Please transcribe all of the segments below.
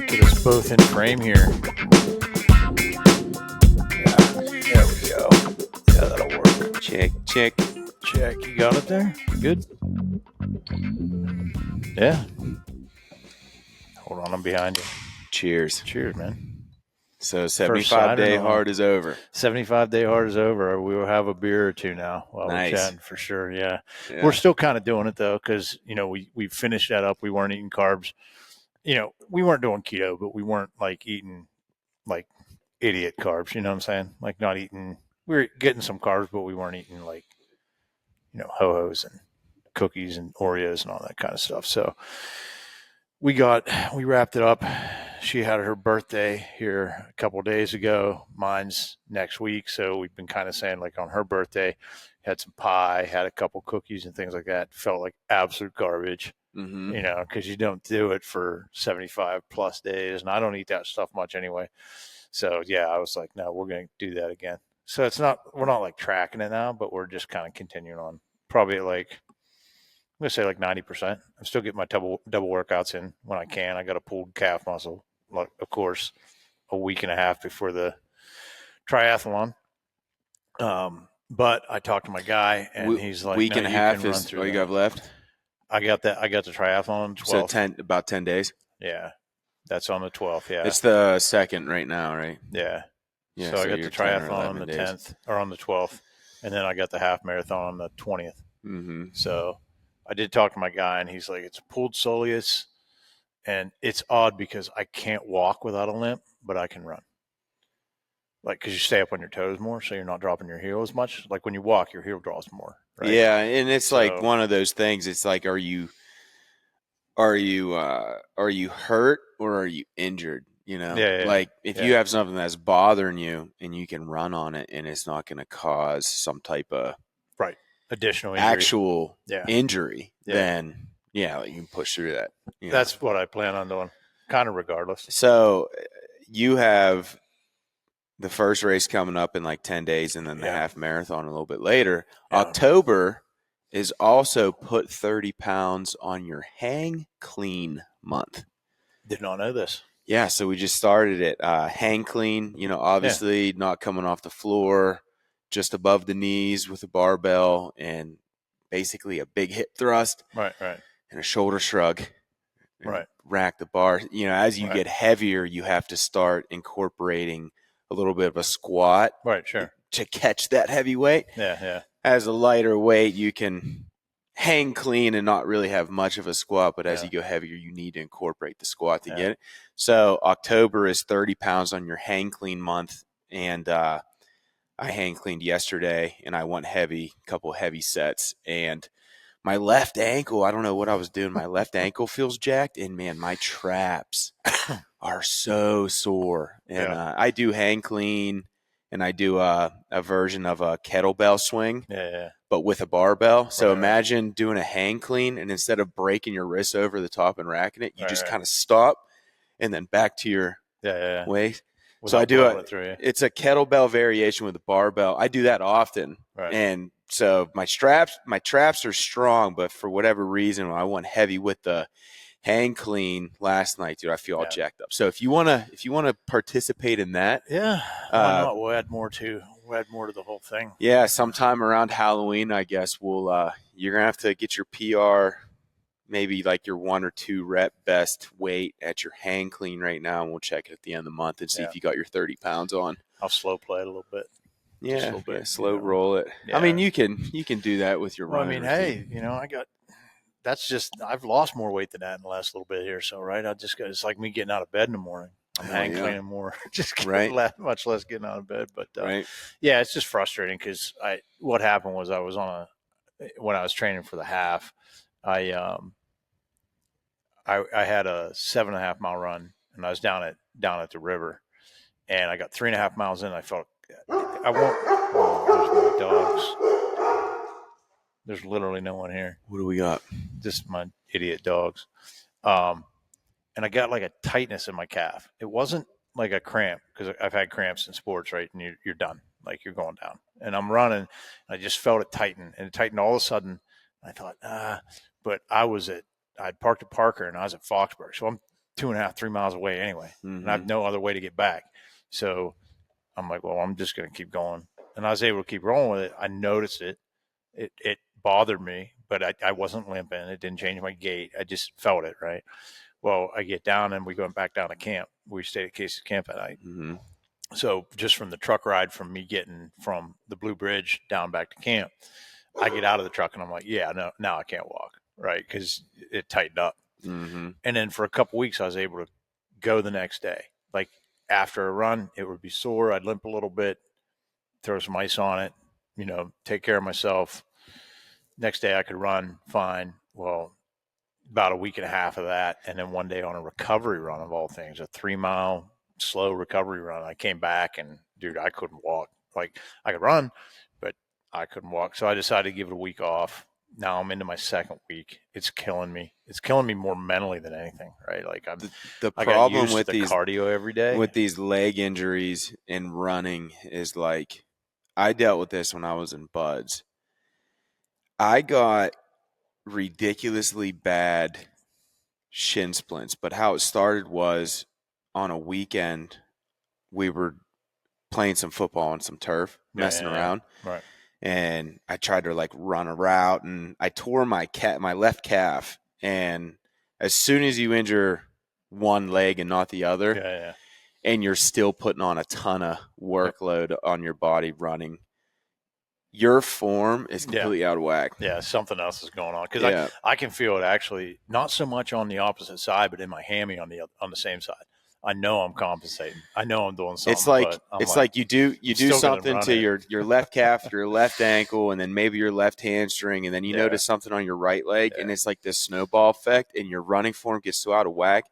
Get us both in frame here. Yeah, there we go. Yeah, that'll work. Check. You got it there? Good? Yeah. Hold on, I'm behind you. Cheers. Cheers, man. So 75-day hard is over. 75-day hard is over. We will have a beer or two now while Nice. we're chatting for sure. Yeah. We're still kind of doing it though, because we finished that up. We weren't eating carbs. We weren't doing keto, but we weren't like eating like idiot carbs. You know what I'm saying? Like not eating. We were getting some carbs, but we weren't eating like ho-hos and cookies and Oreos and all that kind of stuff. So we wrapped it up. She had her birthday here a couple of days ago. Mine's next week. So we've been kind of saying like on her birthday, had some pie, had a couple cookies and things like that. Felt like absolute garbage, because you don't do it for 75 plus days. And I don't eat that stuff much anyway. So yeah, I was like, no, we're going to do that again. So we're not like tracking it now, but we're just kind of continuing on probably like, I'm going to say like 90%. I'm still getting my double workouts in when I can. I got a pulled calf muscle, like, of course, a week and a half before the triathlon. But I talked to my guy and he's like, week and a half is all you got left. I got the triathlon on the 12th. So about 10 days. Yeah. That's on the 12th. Yeah. It's the 2nd right now, right? Yeah. So I got the triathlon on the 10th or on the 12th. And then I got the half marathon on the 20th. Mm-hmm. So I did talk to my guy and he's like, it's pulled soleus. And it's odd because I can't walk without a limp, but I can run. Like, because you stay up on your toes more, so you're not dropping your heel as much. Like when you walk, your heel draws more. Right? Yeah, and it's like one of those things. It's like, are you hurt or are you injured? Like if you have something that's bothering you and you can run on it and it's not going to cause some type of additional injury. Actual injury, then like you can push through that. That's what I plan on doing, kind of regardless. So you have the first race coming up in like 10 days and then the half marathon a little bit later. Yeah. October is also put 30 pounds on your hang clean month. Did not know this. Yeah, so we just started it. Hang clean, obviously not coming off the floor, just above the knees with a barbell and basically a big hip thrust. Right. And a shoulder shrug. Right. Rack the bar. As you get heavier, you have to start incorporating a little bit of a squat. Right, sure. To catch that heavy weight. Yeah. As a lighter weight, you can hang clean and not really have much of a squat, but as you go heavier, you need to incorporate the squat to get it. So October is 30 pounds on your hang clean month, and I hang cleaned yesterday, and I went heavy, a couple heavy sets, and my left ankle, I don't know what I was doing. My left ankle feels jacked, and man, my traps are so sore. And I do hang clean, and I do a version of a kettlebell swing, but with a barbell. So imagine doing a hang clean, and instead of breaking your wrists over the top and racking it, you just kind of stop and then back to your waist. So I do it's a kettlebell variation with a barbell. I do that often. Right. And so my traps are strong, but for whatever reason, when I went heavy with the hang clean last night, dude, I feel all jacked up. So if you wanna participate in that, why not? We'll add more to the whole thing. Yeah, sometime around Halloween, I guess you're gonna have to get your PR, maybe like your 1 or 2 rep best weight at your hang clean right now, and we'll check it at the end of the month and see if you got your 30 pounds on. I'll slow play it a little bit. Slow roll it. Yeah. I mean, you can do that with your running. I mean, I've lost more weight than that in the last little bit here. So, it's like me getting out of bed in the morning. I'm hang cleaning more, much less getting out of bed. But it's just frustrating because what happened was when I was training for the half, I had a 7.5 mile run and I was down at the river, and I got 3.5 miles in. I felt I won't. Oh, there's my dogs. There's literally no one here. What do we got? Just my idiot dogs. And I got like a tightness in my calf. It wasn't like a cramp, because I've had cramps in sports, right? And you're done. like you're going down. And I'm running. I just felt it tighten, and it tightened all of a sudden. I thought, but I'd parked at Parker and I was at Foxburg. So I'm 2.5, 3 miles away anyway. And I have no other way to get back. So I'm like, well, I'm just going to keep going. And I was able to keep rolling with it. I noticed it. It bothered me, but I wasn't limping. It didn't change my gait. I just felt it, right? Well, I get down and we go back down to camp. We stayed at Casey's camp at night. So just from the truck ride, from me getting from the Blue Bridge down back to camp, I get out of the truck and I'm like, yeah, no, now I can't walk, right? Because it tightened up. And then for a couple weeks, I was able to go the next day. Like after a run, it would be sore. I'd limp a little bit, throw some ice on it, take care of myself. Next day I could run fine. Well, about a week and a half of that. And then one day on a recovery run of all things, a 3-mile slow recovery run, I came back and dude, I couldn't walk. Like I could run, but I couldn't walk. So I decided to give it a week off. Now I'm into my second week. It's killing me. It's killing me more mentally than anything, right? Like the I problem got used with to these cardio every day. With these leg injuries in running is like, I dealt with this when I was in buds. I got ridiculously bad shin splints, but how it started was on a weekend we were playing some football on some turf, messing around. Right. And I tried to like run a route and I tore my left calf. And as soon as you injure one leg and not the other, and you're still putting on a ton of workload on your body running, your form is completely out of whack. Yeah, something else is going on. Because I can feel it actually, not so much on the opposite side, but in my hammy on the same side. I know I'm compensating. I know I'm doing something. It's like you do something to your left calf, your left ankle, and then maybe your left hamstring, and then you notice something on your right leg, and it's like this snowball effect, and your running form gets so out of whack.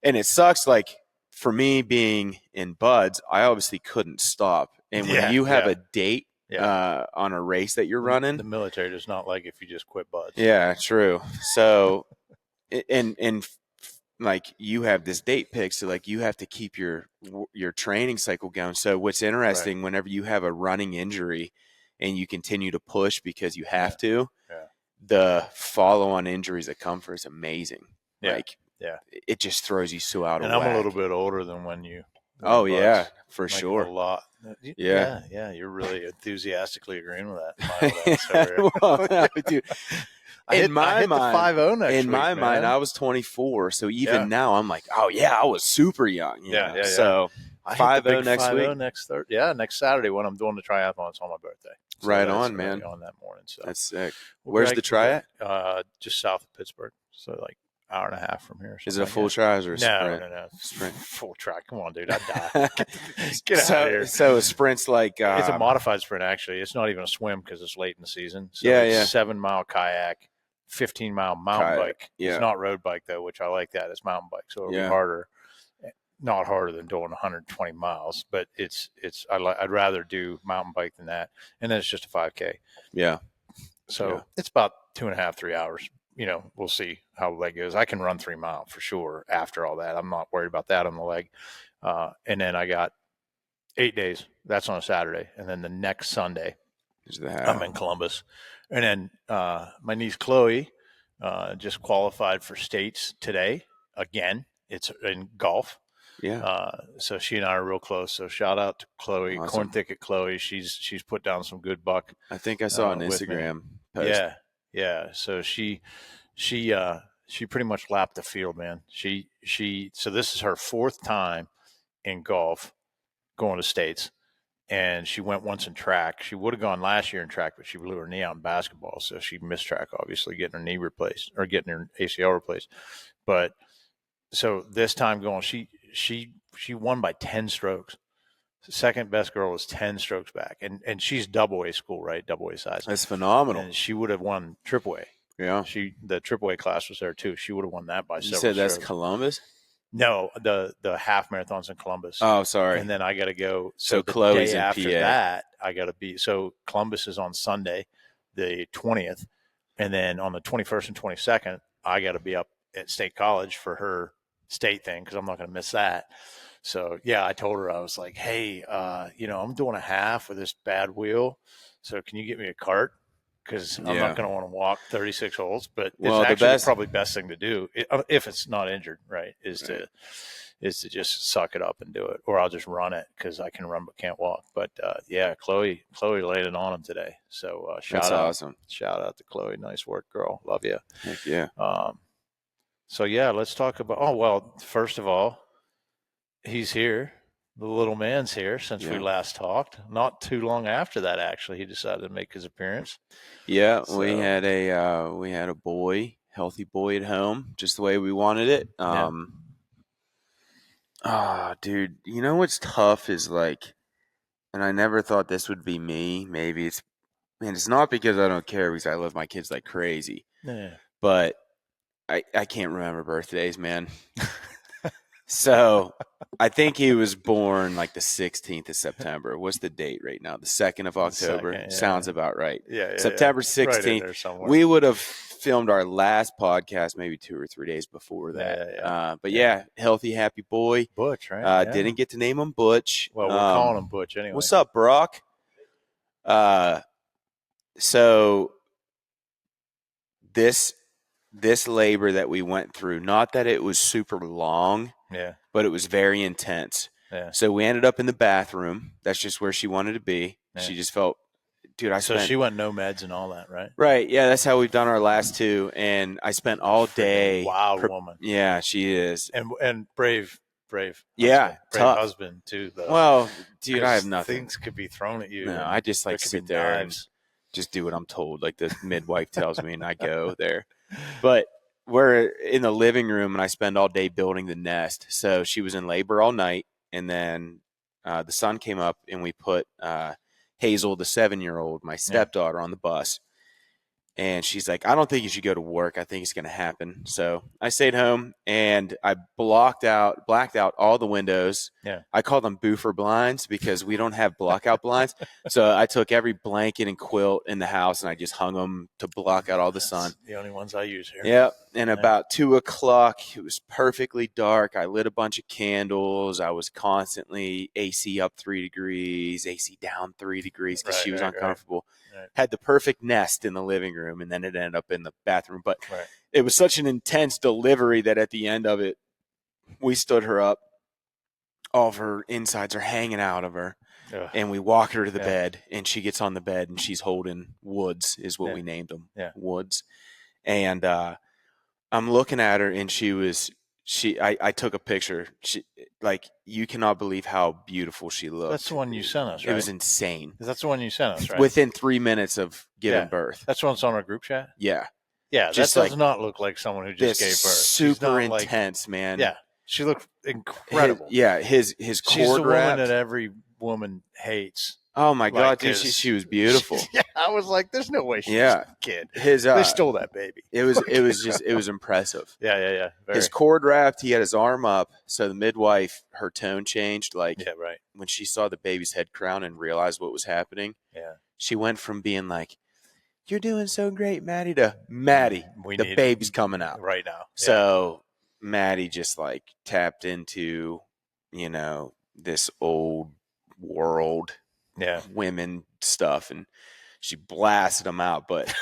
And it sucks. Like for me being in buds, I obviously couldn't stop. And when you have a date on a race that you're running, the military does not like if you just quit buds. Yeah, true. So, and like you have this date pick, so like you have to keep your training cycle going. So what's interesting, whenever you have a running injury and you continue to push because you have to, the follow-on injuries that come for it's amazing. Like, it just throws you so out of whack. And I'm a little bit older than when you. For sure. A lot. Yeah, you're really enthusiastically agreeing with that. Well, dude. I hit the 5-0 next week. In my mind, I was 24, so even now I'm like, oh yeah, I was super young. Yeah. So 5-0 next week. Next Saturday when I'm doing the triathlon. It's on my birthday. So right on, man. On that morning. So that's sick. Where's the tri at? Just south of Pittsburgh. So like hour and a half from here. Is it a full tri or a sprint? No. Sprint. Full tri. Come on, dude. I'd die. Get out of here. So a sprint's like it's a modified sprint. Actually, it's not even a swim because it's late in the season. So it's 7-mile kayak, 15-mile mountain bike. It's not road bike though, which I like that. It's mountain bike, so it'll be harder. Not harder than doing 120 miles, but I'd rather do mountain bike than that. And then it's just a 5K. Yeah. So it's about 2.5, 3 hours. We'll see how the leg goes. I can run 3 miles for sure after all that. I'm not worried about that on the leg. And then I got 8 days. That's on a Saturday. And then the next Sunday, I'm in Columbus. And then my niece Chloe just qualified for states today. Again, it's in golf. Yeah. So she and I are real close. So shout out to Chloe, awesome. Corn Thicket Chloe. She's put down some good buck. I think I saw an Instagram post. Yeah. So she pretty much lapped the field, man. So this is her 4th time in golf going to states. And she went once in track. She would have gone last year in track, but she blew her knee out in basketball. So she missed track, obviously, getting her knee replaced or getting her ACL replaced. But so this time going, she won by 10 strokes. The second best girl was 10 strokes back. And she's double A school, right? Double A size. That's phenomenal. And she would have won triple A. Yeah. The triple A class was there too. She would have won that by several You said that's strokes. Columbus? No, the half marathon's in Columbus. Oh, sorry. And then I got to go. So the Chloe's day in after PA. that, I got to be. So Columbus is on Sunday, the 20th. And then on the 21st and 22nd, I got to be up at State College for her state thing because I'm not going to miss that. So yeah, I told her, I was like, hey, I'm doing a half with this bad wheel. So can you get me a cart? Because I'm not going to want to walk 36 holes, but it's actually probably best thing to do if it's not injured, right? Is to just suck it up and do it, or I'll just run it because I can run but can't walk. But yeah, Chloe laid it on him today. So shout out to Chloe. Nice work, girl. Love you. Heck yeah. So yeah, let's talk about. Oh well, first of all, he's here. The little man's here since we last talked. Not too long after that, actually, he decided to make his appearance. Yeah, so, we had a boy, healthy boy at home, just the way we wanted it. Dude, you know what's tough is like, and I never thought this would be me. Maybe it's not because I don't care, because I love my kids like crazy. Yeah. But I can't remember birthdays, man. So I think he was born like the 16th of September. What's the date right now? The 2nd of October? 2nd, yeah. Sounds about right. Yeah. September 16th. Right, we would have filmed our last podcast maybe 2 or 3 days before that. But healthy, happy boy. Butch, right? Didn't get to name him Butch. Well, we're calling him Butch anyway. What's up, Brock? So this labor that we went through, not that it was super long, but it was very intense. Yeah. So we ended up in the bathroom. That's just where she wanted to be. Yeah. She just felt, dude, so she went no meds and all that, right? Right. Yeah, that's how we've done our last 2. And I spent all day. Wild woman. Yeah, she is. And brave. Yeah, brave husband too, though. Well, dude, I have nothing. Things could be thrown at you. No, I just like sit there and just do what I'm told. Like the midwife tells me, and I go there. But we're in the living room, and I spend all day building the nest. So she was in labor all night, and then the sun came up, and we put Hazel, the 7-year-old, my stepdaughter, on the bus. And she's like, I don't think you should go to work. I think it's going to happen. So I stayed home, and I blacked out all the windows. Yeah. I call them boofer blinds because we don't have blockout blinds. So I took every blanket and quilt in the house, and I just hung them to block out all the sun. The only ones I use here. Yeah. And about 2 o'clock, it was perfectly dark. I lit a bunch of candles. I was constantly AC up 3 degrees, AC down 3 degrees because she was uncomfortable. Right. Had the perfect nest in the living room, and then it ended up in the bathroom. But it was such an intense delivery that at the end of it, we stood her up. All of her insides are hanging out of her. Ugh. And we walk her to the bed, and she gets on the bed, and she's holding Woods is what we named him. Yeah. Woods. And I'm looking at her, and I took a picture. You cannot believe how beautiful she looked. That's the one you sent us, right? It was insane. That's the one you sent us, right? Within 3 minutes of giving birth. That's what's on our group chat? Yeah. Yeah, that does not look like someone who just gave birth. Super intense, man. Yeah. She looked incredible. His She's cord the woman that every woman hates. Oh my God, dude, she was beautiful. Yeah, I was like, "There's no way she's a kid." They stole that baby. It was impressive. Yeah. His cord wrapped. He had his arm up. So the midwife, her tone changed. When she saw the baby's head crown and realized what was happening. Yeah, she went from being like, "You're doing so great, Maddie," to Maddie. The baby's coming out right now. Yeah. So Maddie just tapped into, this old world. Yeah, women stuff, and she blasted them out, but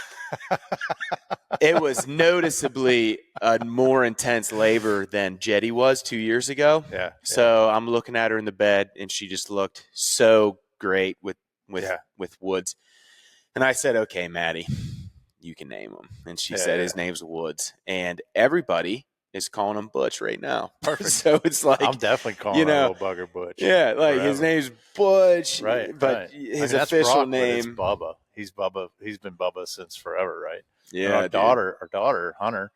it was noticeably a more intense labor than Jetty was 2 years ago. Yeah. So I'm looking at her in the bed, and she just looked so great with Woods. And I said, "Okay, Maddie, you can name him." And she said his name's Woods, and everybody is calling him Butch right now. Perfect. So it's like, I'm definitely calling that little bugger Butch. Yeah, his name's Butch. Right. But his official name is Bubba. He's Bubba. He's been Bubba since forever, right? Yeah. And our daughter, Hunter,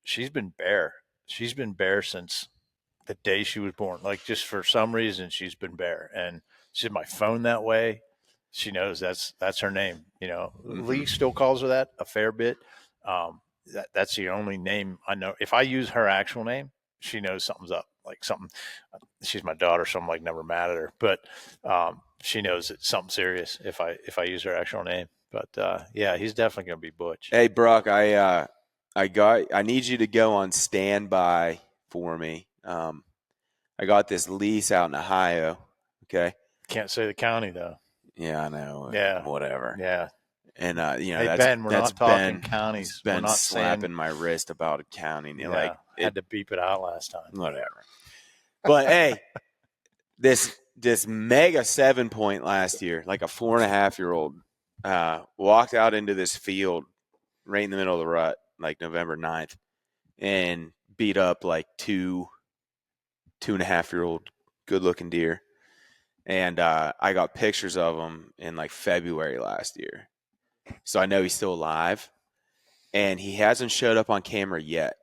she's been Bear. She's been Bear since the day she was born. Just for some reason, she's been Bear. And she had my phone that way. She knows that's her name. Mm-hmm. Lee still calls her that a fair bit. That's the only name I know. If I use her actual name, she knows something's up. She's my daughter, so I'm never mad at her. But she knows it's something serious if I use her actual name. But he's definitely gonna be Butch. Hey Brock, I need you to go on standby for me. I got this lease out in Ohio. Okay. Can't say the county though. Yeah, I know. Yeah. Whatever. Yeah. And Hey Ben, we're not talking counties. We're been not slapping saying. my wrist about accounting. Yeah, had to beep it out last time. Whatever. But hey, this mega 7-point last year, like a 4.5-year-old, walked out into this field right in the middle of the rut, like November 9th, and beat up like 2.5-year-old good looking deer. And I got pictures of him in like February last year. So I know he's still alive. And he hasn't showed up on camera yet.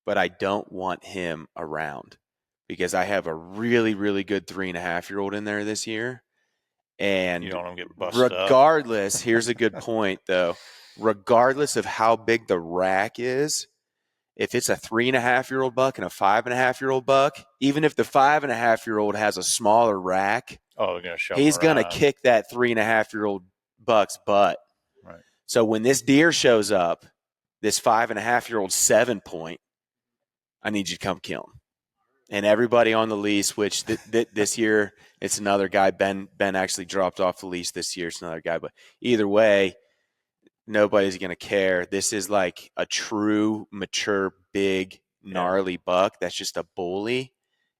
But I don't want him around because I have a really, really good 3.5-year-old in there this year. And you don't want to get busted regardless, here's a good point though. Regardless of how big the rack is, if it's a 3.5-year-old buck and a 5.5-year-old buck, even if the 5.5-year-old has a smaller rack, he's going to kick that 3.5-year-old buck's butt. Right. So when this deer shows up, this 5.5-year-old 7-point, I need you to come kill him. And everybody on the lease, which this year it's another guy. Ben actually dropped off the lease this year. It's another guy. But either way, nobody's going to care. This is like a true, mature, big, gnarly buck. That's just a bully,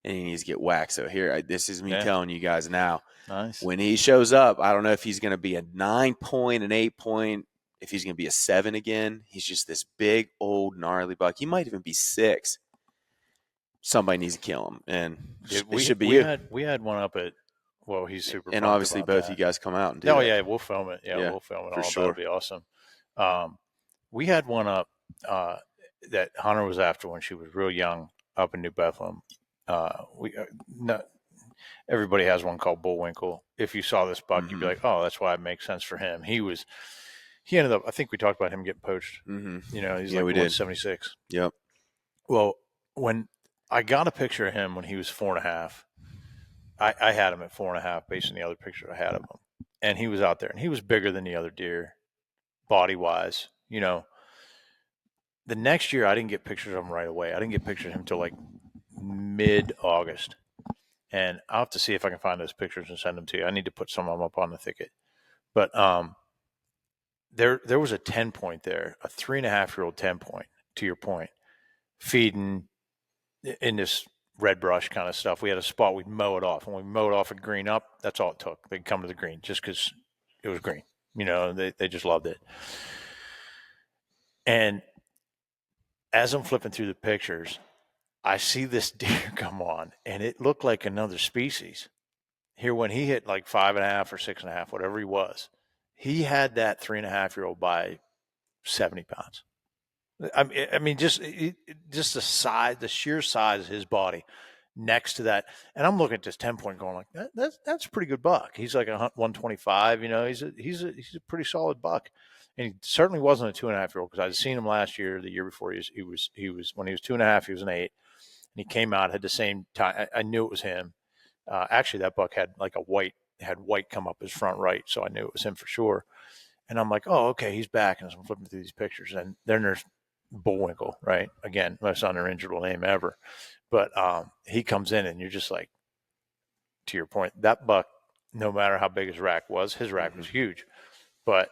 and he needs to get whacked. So here, this is me telling you guys now. Nice. When he shows up, I don't know if he's going to be a 9-point, an 8-point, if he's going to be a 7 again. He's just this big, old, gnarly buck. He might even be 6. Somebody needs to kill him, and it should be you. We had one up at. Well, he's super. And obviously, both you guys come out and do. Oh yeah, we'll film it. Yeah, we'll film it. For all. Sure. That'll be awesome. We had one up that Hunter was after when she was real young up in New Bethlehem. Everybody has one called Bullwinkle. If you saw this buck, you'd be like, oh, that's why it makes sense for him. He ended up. I think we talked about him getting poached. Mm-hmm. You know, he's like 176. Yep. Well, when I got a picture of him when he was 4.5. I had him at 4.5 based on the other picture I had of him. And he was out there, and he was bigger than the other deer, body-wise. You know, the next year I didn't get pictures of him right away. I didn't get pictures of him until like mid-August. And I'll have to see if I can find those pictures and send them to you. I need to put some of them up on the thicket. But there was a 10-point there, a 3.5-year-old 10-point, to your point, feeding in this red brush kind of stuff. We had a spot, we'd mow it off. When we mowed off a green up, that's all it took. They'd come to the green just because it was green. You know, they just loved it. And as I'm flipping through the pictures, I see this deer come on, and it looked like another species. Here, when he hit like 5.5 or 6.5, whatever he was, he had that 3.5-year-old by 70 pounds. I mean, just the size, the sheer size of his body next to that. And I'm looking at this 10-point going like, that's a pretty good buck. He's like a 125, you know, he's a pretty solid buck. And he certainly wasn't a 2.5-year-old because I'd seen him last year, the year before he was when he was 2.5, he was an 8. And he came out, had the same time. I knew it was him. Actually, that buck had like white come up his front right. So I knew it was him for sure. And I'm like, oh, okay, he's back. And so I'm flipping through these pictures, and then there's Bullwinkle, right? Again, most unintelligible name ever. But he comes in, and you're just like, to your point, that buck, no matter how big his rack was huge. But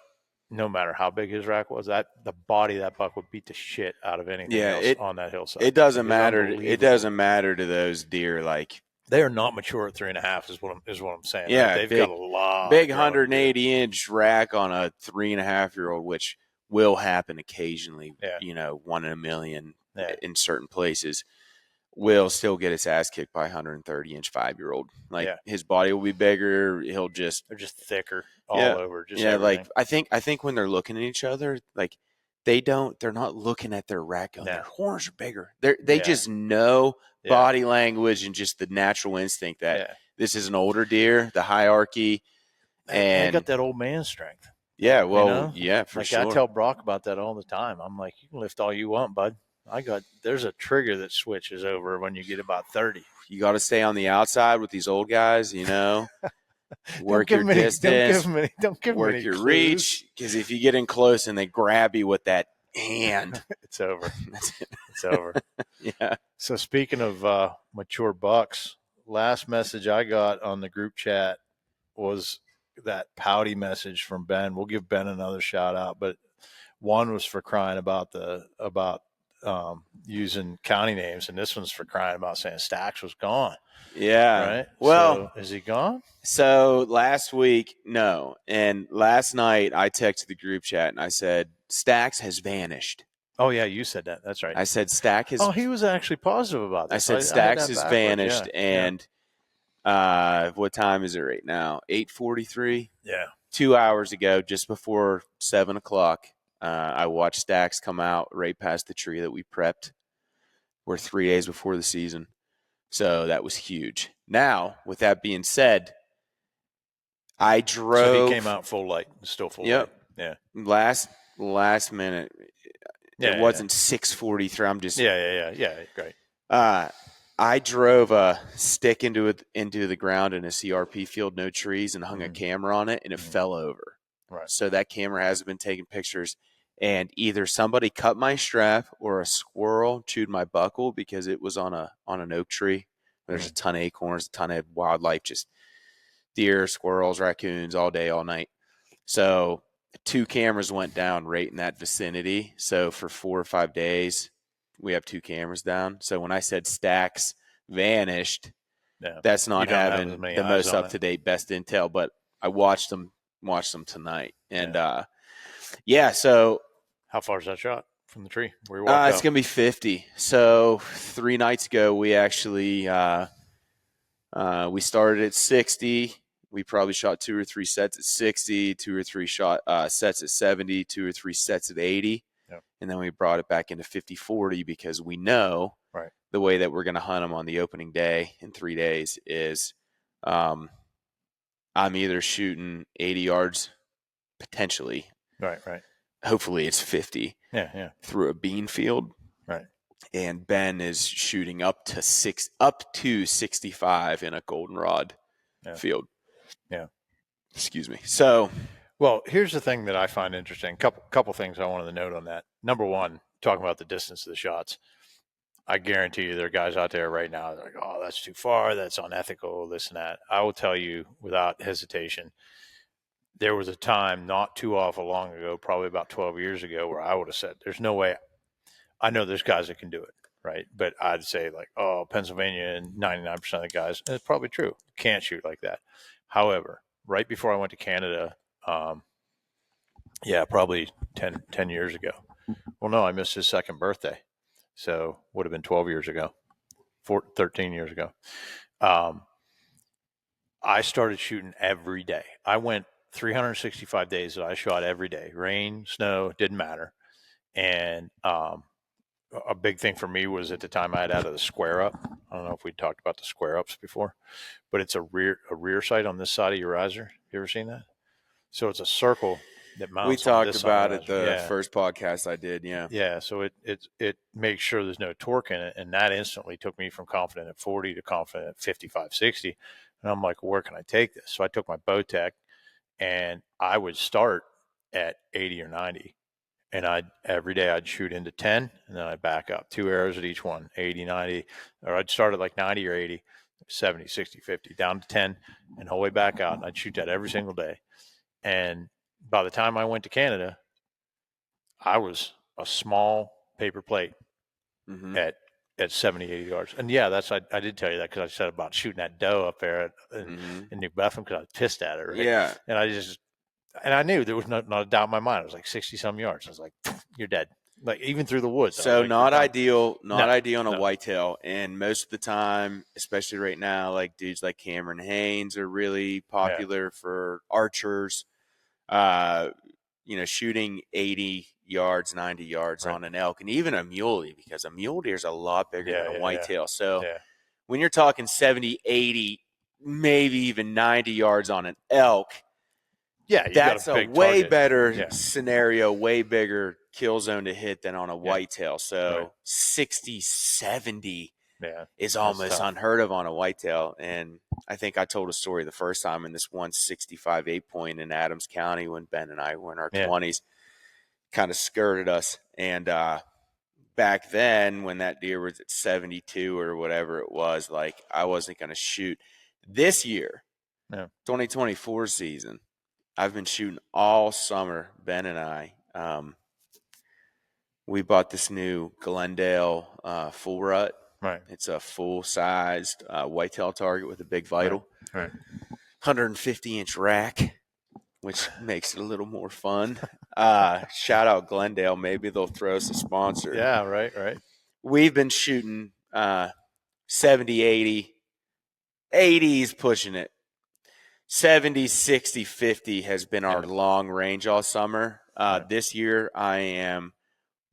no matter how big his rack was, the body of that buck would beat the shit out of anything else on that hillside. It doesn't matter. It doesn't matter to those deer. Like, they are not mature at 3.5 is what I'm saying. Yeah, right? They've got a lot. Big 180-inch rack on a 3.5-year-old, which will happen occasionally. Yeah. You know, 1 in a million in certain places. Will still get its ass kicked by a 130-inch 5-year-old. Like, his body will be bigger. They're just thicker all over. Just everything. Like I think when they're looking at each other, like they're not looking at their rack going, their horns are bigger. They just know body language and just the natural instinct that this is an older deer, the hierarchy, and they got that old man strength. Yeah, well, you know? For sure. I tell Brock about that all the time. I'm like, you can lift all you want, bud. There's a trigger that switches over when you get about 30. You got to stay on the outside with these old guys, you know. Work your distance. Don't give them work any your clues. reach, because if you get in close and they grab you with that And it's over. That's it. It's over. Yeah. So speaking of mature bucks, last message I got on the group chat was that pouty message from Ben. We'll give Ben another shout out, but one was for crying about using county names, and this one's for crying about saying Stax was gone. Yeah. Right. Well, so is he gone? So last week, no. And last night I texted the group chat and I said, Stax has vanished. Oh yeah, you said that. That's right. I said Stax has. Oh, he was actually positive about this. I said I had Stax that has backwards. vanished. Yeah. And what time is it right now? 8:43. Yeah. 2 hours ago, just before 7:00, I watched Stax come out right past the tree that we prepped. We're 3 days before the season. So that was huge. Now, with that being said, I drove. So he came out full light, still full light. Yeah. Last minute. Yeah, it wasn't 6:43. I'm just. Yeah. Great. I drove a stick into the ground in a CRP field, no trees, and hung a camera on it, and it fell over. Right. So that camera hasn't been taking pictures. And either somebody cut my strap or a squirrel chewed my buckle because it was on an oak tree. There's a ton of acorns, a ton of wildlife, just deer, squirrels, raccoons all day, all night. So 2 cameras went down right in that vicinity. So for 4 or 5 days, we have 2 cameras down. So when I said Stax vanished, that's not having the most up-to-date best intel, but I watched them tonight. And so how far is that shot from the tree where you walked it's going to be 50. So 3 nights ago, we actually we started at 60. We probably shot 2 or 3 sets at 60, 2 or 3 sets at 70, 2 or 3 sets at 80. Yep. And then we brought it back into 50-40 because we know the way that we're going to hunt them on the opening day in 3 days is I'm either shooting 80 yards potentially. Right. Hopefully it's 50. Yeah. Through a bean field. Right. And Ben is shooting up to 65 in a goldenrod field. Yeah. Excuse me. So, well, here's the thing that I find interesting. Couple things I wanted to note on that. Number one, talking about the distance of the shots. I guarantee you there are guys out there right now that are like, oh, that's too far. That's unethical, this and that. I will tell you without hesitation, there was a time not too awful long ago, probably about 12 years ago, where I would have said, there's no way. I know there's guys that can do it, right? But I'd say like, oh, Pennsylvania and 99% of the guys, and it's probably true, can't shoot like that. However, right before I went to Canada, probably 10 years ago. Well, no, I missed his second birthday. So would have been 12 years ago, 13 years ago. I started shooting every day. I went 365 days that I shot every day. Rain, snow, didn't matter. And a big thing for me was at the time I had out of the square up. I don't know if we talked about the square ups before, but it's a rear sight on this side of your riser. You ever seen that? So it's a circle that mounts. We talked about it the first podcast I did. Yeah. Yeah. So it makes sure there's no torque in it. And that instantly took me from confident at 40 to confident at 55, 60. And I'm like, where can I take this? So I took my Bowtech and I would start at 80 or 90. And every day I'd shoot into 10 and then I'd back up 2 arrows at each one, 80, 90, or I'd start at like 90 or 80, 70, 60, 50, down to 10 and whole way back out. And I'd shoot that every single day. And by the time I went to Canada, I was a small paper plate at 70, 80 yards. And I did tell you that because I said about shooting that doe up there in New Bethlehem because I was pissed at it. Right? Yeah. And I knew there was not a doubt in my mind. It was like 60 some yards. I was like, you're dead. Like even through the woods. So like, not ideal on a whitetail. And most of the time, especially right now, like dudes like Cameron Haynes are really popular for archers. Shooting 80 yards, 90 yards on an elk and even a muley, because a mule deer is a lot bigger than a whitetail. So when you're talking 70, 80, maybe even 90 yards on an elk, that's a way better scenario, way bigger kill zone to hit than on a whitetail. So 60, 70 is almost unheard of on a whitetail. And I think I told a story the first time in this 165 8-point in Adams County when Ben and I were in our 20s. kind of skirted us. And back then, when that deer was at 72 or whatever it was, like, I wasn't going to shoot. This year, 2024 season, I've been shooting all summer, Ben and I. We bought this new Glendale full rut. Right. It's a full-sized whitetail target with a big vital. Right. 150-inch rack, which makes it a little more fun. Shout out Glendale. Maybe they'll throw us a sponsor. Yeah, right. We've been shooting 70, 80. 80's pushing it. 70, 60, 50 has been our long range all summer. This year, I am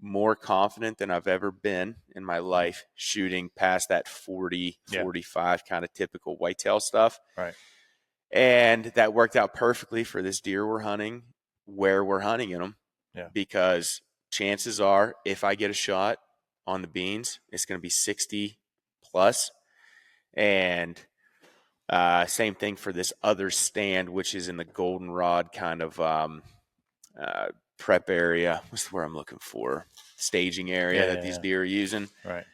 more confident than I've ever been in my life shooting past that 40, 45 kind of typical whitetail stuff. Right. And that worked out perfectly for this deer we're hunting, where we're hunting in them. Yeah. Because chances are, if I get a shot on the beans, it's going to be 60 plus. And same thing for this other stand, which is in the goldenrod kind of prep area. What's the word I'm looking for? Staging area that these deer are using. Right.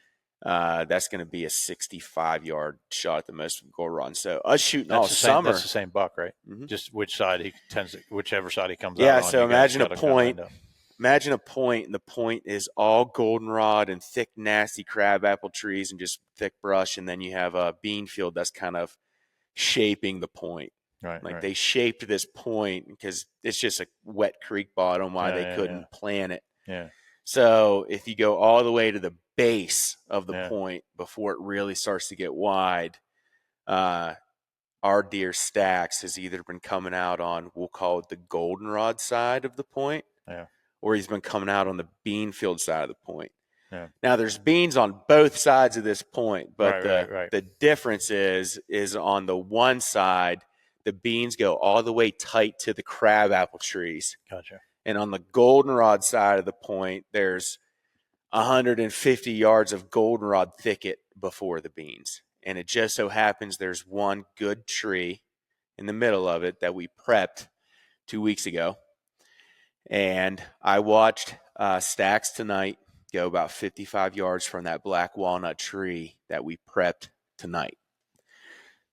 That's going to be a 65-yard shot at the most from goldenrod. So us shooting all same, summer. That's the same buck, right? Mm-hmm. Just whichever side he comes out on. Yeah, so imagine a point. Imagine a point, and the point is all goldenrod and thick, nasty crabapple trees and just thick brush, and then you have a bean field that's kind of shaping the point. Right. They shaped this point because it's just a wet creek bottom they couldn't plant it. Yeah. So if you go all the way to the base of the point before it really starts to get wide, our deer Stax has either been coming out on, we'll call it the goldenrod side of the point, or he's been coming out on the bean field side of the point. Yeah. Now there's beans on both sides of this point, but the difference is on the one side, the beans go all the way tight to the crabapple trees. Gotcha. And on the goldenrod side of the point, there's 150 yards of goldenrod thicket before the beans. And it just so happens there's one good tree in the middle of it that we prepped 2 weeks ago. And I watched Stax tonight go about 55 yards from that black walnut tree that we prepped tonight.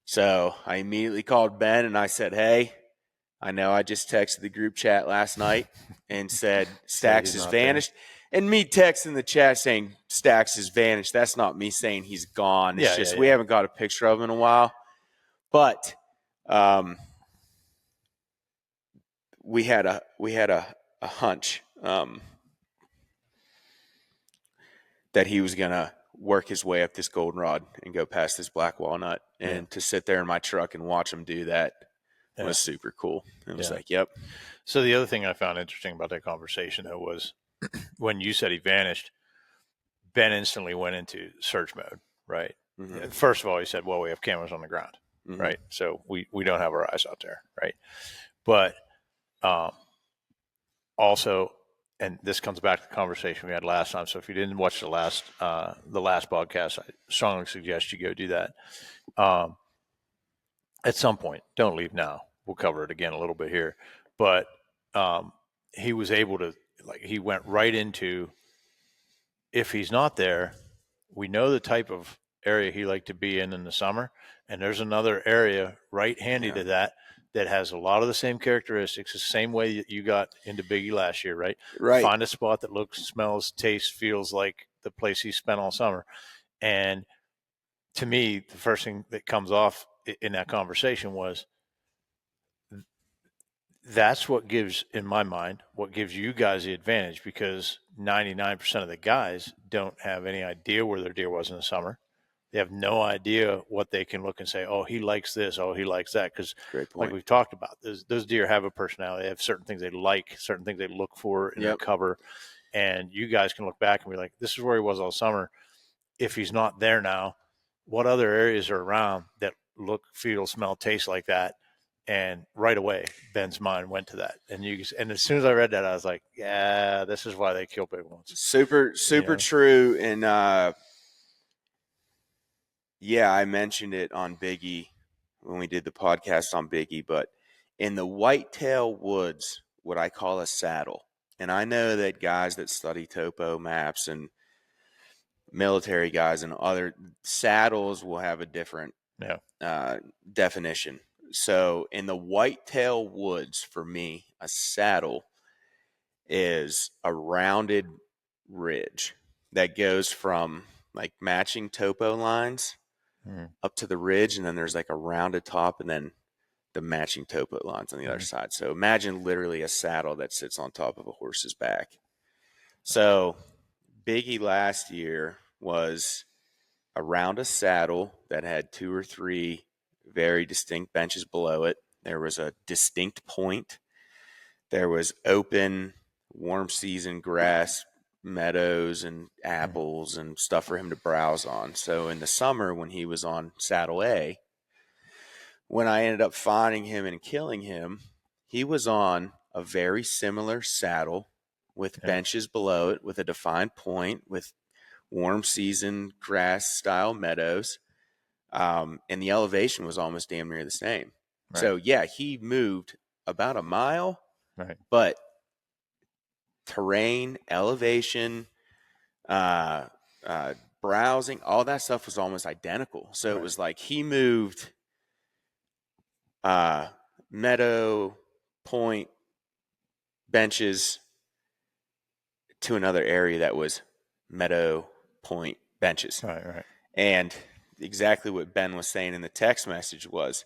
So I immediately called Ben and I said, hey, I know I just texted the group chat last night and said Stax has vanished. And me texting the chat saying Stax has vanished, that's not me saying he's gone. It's just we haven't got a picture of him in a while. But we had a hunch that he was going to work his way up this goldenrod and go past this black walnut. And to sit there in my truck and watch him do that was super cool. It was like, yep. So the other thing I found interesting about that conversation, though, was when you said he vanished, Ben instantly went into search mode, right? Mm-hmm. First of all, he said, well, we have cameras on the ground, right? So we don't have our eyes out there, right? But also, and this comes back to the conversation we had last time. So if you didn't watch the last podcast, I strongly suggest you go do that. At some point, don't leave now. We'll cover it again a little bit here. But he was able to, he went right into, if he's not there, we know the type of area he liked to be in the summer. And there's another area right handy to that has a lot of the same characteristics, the same way that you got into Biggie last year, right? Right. Find a spot that looks, smells, tastes, feels like the place he spent all summer. And to me, the first thing that comes off in that conversation was that's what gives, in my mind, what gives you guys the advantage, because 99% of the guys don't have any idea where their deer was in the summer. They have no idea what they can look and say, oh, he likes this, oh, he likes that. Because like we've talked about, those deer have a personality. They have certain things they like, certain things they look for in their cover. And you guys can look back and be like, this is where he was all summer. If he's not there now, what other areas are around that look, feel, smell, taste like that? And right away, Ben's mind went to that. And as soon as I read that, I was like, yeah, this is why they kill big ones. Super true. And I mentioned it on Biggie when we did the podcast on Biggie, but in the whitetail woods, what I call a saddle, And I know that guys that study topo maps and military guys and other saddles will have a different definition. So in the whitetail woods, for me, a saddle is a rounded ridge that goes from like matching topo lines up to the ridge, and then there's like a rounded top, and then the matching topo lines on the other side. So imagine literally a saddle that sits on top of a horse's back. So Biggie last year was around a saddle that had 2 or 3 very distinct benches below it. There was a distinct point. There was open, warm season grass, meadows, and apples and stuff for him to browse on. So in the summer, when he was on saddle A, when I ended up finding him and killing him, he was on a very similar saddle with benches below it, with a defined point, with warm season grass style meadows. And the elevation was almost damn near the same. Right. So yeah, he moved about a mile, but terrain, elevation, browsing, all that stuff was almost identical. So it was like he moved meadow, point, benches to another area that was meadow, point, benches. Right. And exactly what Ben was saying in the text message was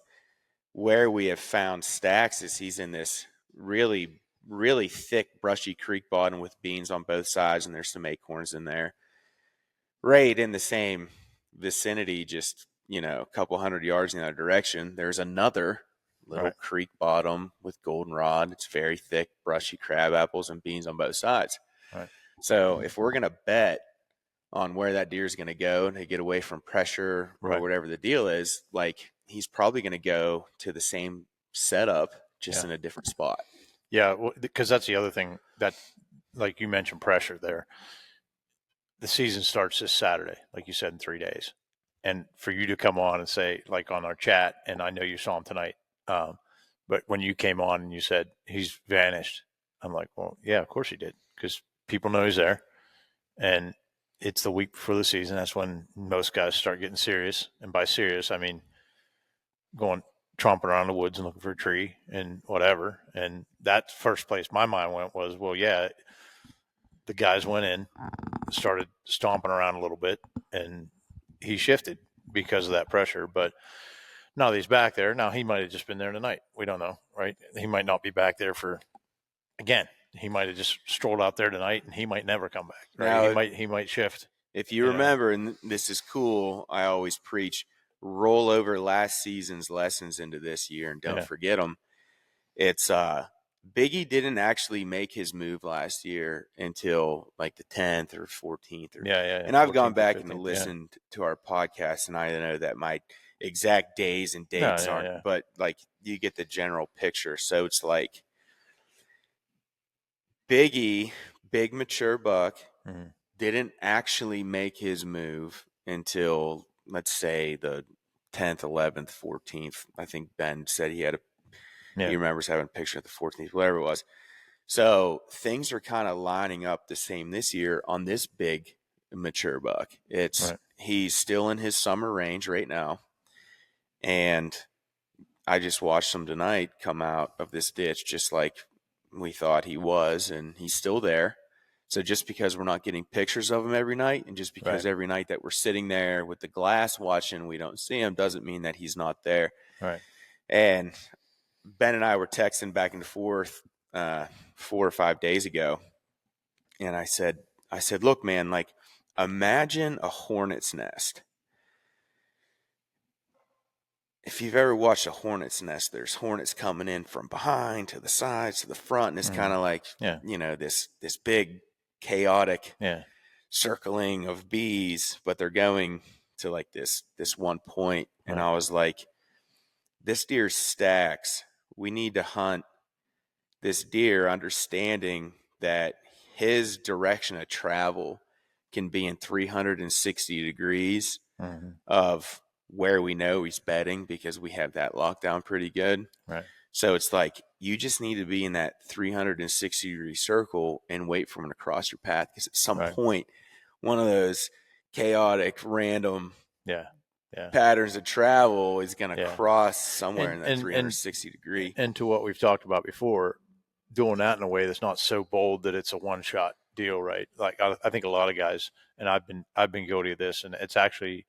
where we have found Stax is he's in this really, really thick, brushy creek bottom with beans on both sides, and there's some acorns in there. Right in the same vicinity, just, a couple hundred yards in the other direction, there's another little creek bottom with goldenrod. It's very thick, brushy crab apples and beans on both sides. Right. So if we're going to bet on where that deer is going to go to get away from pressure or whatever the deal is, like he's probably going to go to the same setup, just in a different spot. Yeah, because that's the other thing that, like you mentioned, pressure there. The season starts this Saturday, like you said, in 3 days. And for you to come on and say, like on our chat, and I know you saw him tonight, but when you came on and you said he's vanished, I'm like, well, yeah, of course he did, because people know he's there. And it's the week before the season. That's when most guys start getting serious. And by serious, I mean going tromping around the woods and looking for a tree and whatever. And that first place my mind went was, well, yeah, the guys went in, started stomping around a little bit, and he shifted because of that pressure. But now that he's back there, now he might have just been there tonight. We don't know, right? He might not be back there again. He might have just strolled out there tonight, and he might never come back. Right? Now, he might shift. If you remember, and this is cool, I always preach, roll over last season's lessons into this year and don't forget them. It's Biggie didn't actually make his move last year until like the 10th or 14th. And I've gone back and listened to our podcast, and I know that my exact days and dates aren't, but like you get the general picture. So it's like Biggie, big mature buck, didn't actually make his move until, let's say, the 10th, 11th, 14th. I think Ben said he remembers having a picture of the 14th, whatever it was. So things are kind of lining up the same this year on this big mature buck. He's still in his summer range right now. And I just watched him tonight come out of this ditch just like we thought he was, and he's still there. So just because we're not getting pictures of him every night, and just because every night that we're sitting there with the glass watching, we don't see him, doesn't mean that he's not there. Right. And Ben and I were texting back and forth 4 or 5 days ago, and I said, look, man, like imagine a hornet's nest. If you've ever watched a hornet's nest, there's hornets coming in from behind to the sides to the front, and it's kind of like this big chaotic circling of bees, but they're going to like this one point. And I was like, this deer's Stax. We need to hunt this deer, understanding that his direction of travel can be in 360 degrees of where we know he's bedding, because we have that lockdown pretty good. Right. So it's like you just need to be in that 360-degree circle and wait for them to cross your path, because at some point, one of those chaotic, random patterns of travel is going to cross somewhere in that 360 degree. And to what we've talked about before, doing that in a way that's not so bold that it's a one-shot deal, right? Like I think a lot of guys, and I've been guilty of this, and it's actually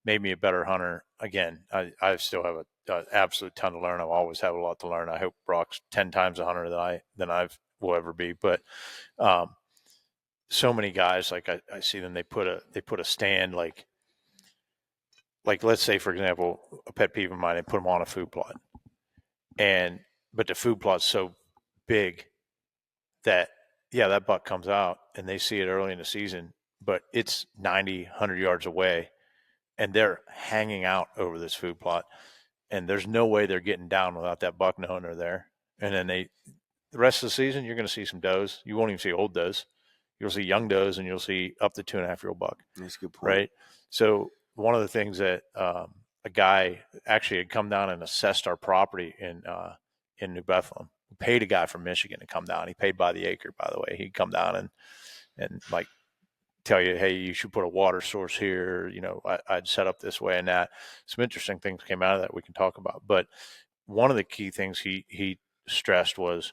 made me a better hunter. Again, I still have an absolute ton to learn. I'll always have a lot to learn. I hope Brock's 10 times a hunter than I will ever be. But so many guys, like I see them, they put a stand, like let's say, for example, a pet peeve of mine, they put them on a food plot, but the food plot's so big that that buck comes out and they see it early in the season, but it's 90, 100 yards away, and they're hanging out over this food plot, and there's no way they're getting down without that buck knowing they're there. And then the rest of the season, you're going to see some does. You won't even see old does. You'll see young does, and you'll see up to 2.5-year-old buck. That's a good point. Right? So one of the things that a guy actually had come down and assessed our property in New Bethlehem. We paid a guy from Michigan to come down. He paid by the acre, by the way. He'd come down and like tell you, hey, you should put a water source here. You know, I'd set up this way and that. Some interesting things came out of that we can talk about. But one of the key things he stressed was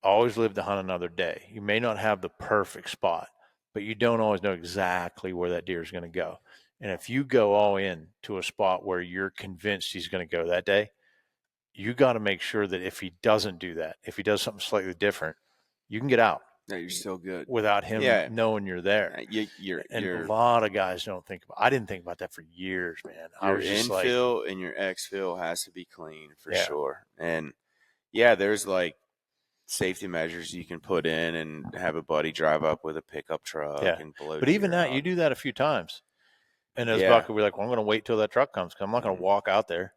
always live to hunt another day. You may not have the perfect spot, but you don't always know exactly where that deer is going to go. And if you go all in to a spot where you're convinced he's going to go that day, you got to make sure that if he doesn't do that, if he does something slightly different, you can get out. No, you're still good without him knowing you're there. You're a lot of guys don't think about. I didn't think about that for years, man. Your infill and your exfill has to be clean for sure. And there's like safety measures you can put in and have a buddy drive up with a pickup truck and blow. But even that, you do that a few times, and those buck will be like, "Well, I'm going to wait till that truck comes. Cause I'm not going to walk out there."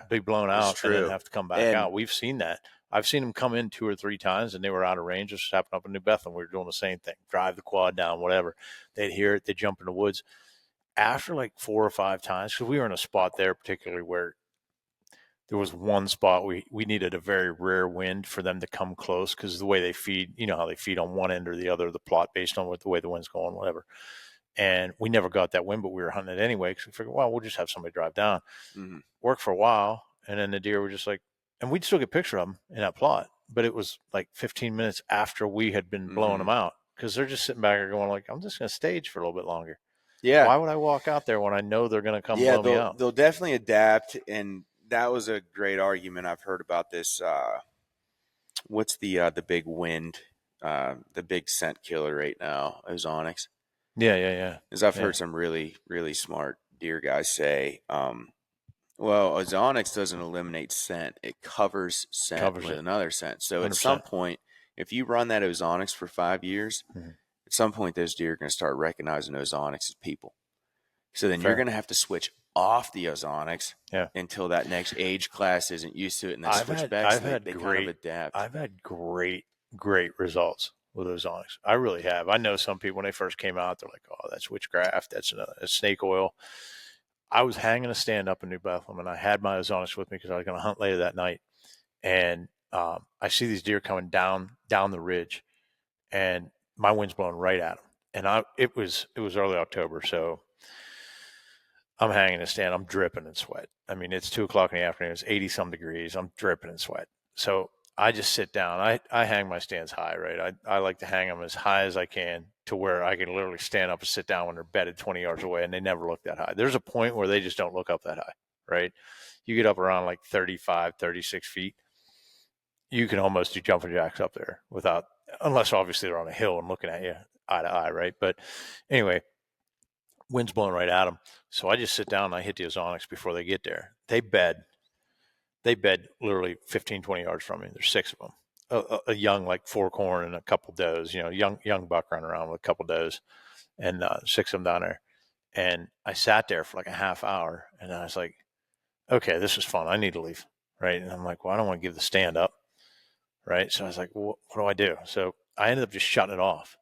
Be blown out and then have to come back out. We've seen that. I've seen them come in 2 or 3 times and they were out of range. This happened up in New Bethlehem. We were doing the same thing. Drive the quad down, whatever. They'd hear it. They'd jump in the woods. After like 4 or 5 times, because we were in a spot there particularly where there was one spot we needed a very rare wind for them to come close, because the way they feed, you know how they feed on one end or the other of the plot based on the way the wind's going, whatever. And we never got that wind, but we were hunting it anyway because we figured, well, we'll just have somebody drive down. Mm-hmm. Worked for a while, and then the deer were just like, and we'd still get a picture of them in that plot, but it was like 15 minutes after we had been blowing them out, because they're just sitting back there going like, I'm just going to stage for a little bit longer. Yeah. Why would I walk out there when I know they're going to come blow me out? They'll definitely adapt, and that was a great argument I've heard about this. What's the big wind, the big scent killer right now? Ozonics. Yeah. As I've heard some really, really smart deer guys say, well, ozonics doesn't eliminate scent. It covers scent with another scent. So 100%. At some point, if you run that ozonics for 5 years, at some point those deer are going to start recognizing ozonics as people. So then you're going to have to switch off the ozonics until that next age class isn't used to it, and then switch back. They kind of adapt. I've had great results with ozonics. I really have. I know some people when they first came out, they're like, "Oh, that's witchcraft. That's snake oil." I was hanging a stand up in New Bethlehem, and I had my ozonics with me because I was going to hunt later that night. And I see these deer coming down the ridge, and my wind's blowing right at them. And it was early October, so I'm hanging a stand. I'm dripping in sweat. I mean, it's 2:00 in the afternoon. It's 80-some degrees. I'm dripping in sweat. So I just sit down. I hang my stands high, right? I like to hang them as high as I can to where I can literally stand up and sit down when they're bedded 20 yards away, and they never look that high. There's a point where they just don't look up that high, right? You get up around like 35, 36 feet, you can almost do jumping jacks up there unless obviously they're on a hill and looking at you eye to eye, right? But anyway, wind's blowing right at them. So I just sit down and I hit the ozonics before they get there. They bed literally 15, 20 yards from me. There's 6 of them. A young, like fork horn and a couple does, young buck running around with a couple does, and 6 of them down there. And I sat there for like a half hour, and then I was like, okay, this is fun. I need to leave, right? And I'm like, well, I don't want to give the stand up, right? So I was like, well, what do I do? So I ended up just shutting it off,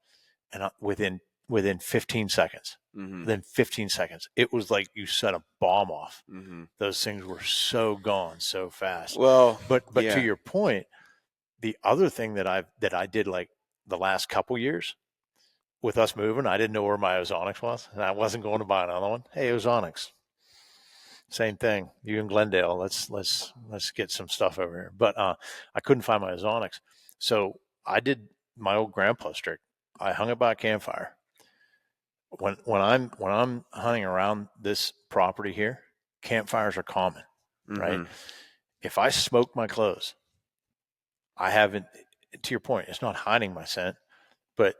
and within 15 seconds, within 15 seconds, it was like you set a bomb off. Those things were so gone so fast. Well, but to your point, the other thing that I did like the last couple years with us moving, I didn't know where my Ozonics was, and I wasn't going to buy another one. Hey, Ozonics, same thing. You in Glendale, let's get some stuff over here. But I couldn't find my Ozonics, so I did my old grandpa's trick. I hung it by a campfire. When I'm hunting around this property here, campfires are common, right? If I smoke my clothes, I haven't. To your point, it's not hiding my scent, but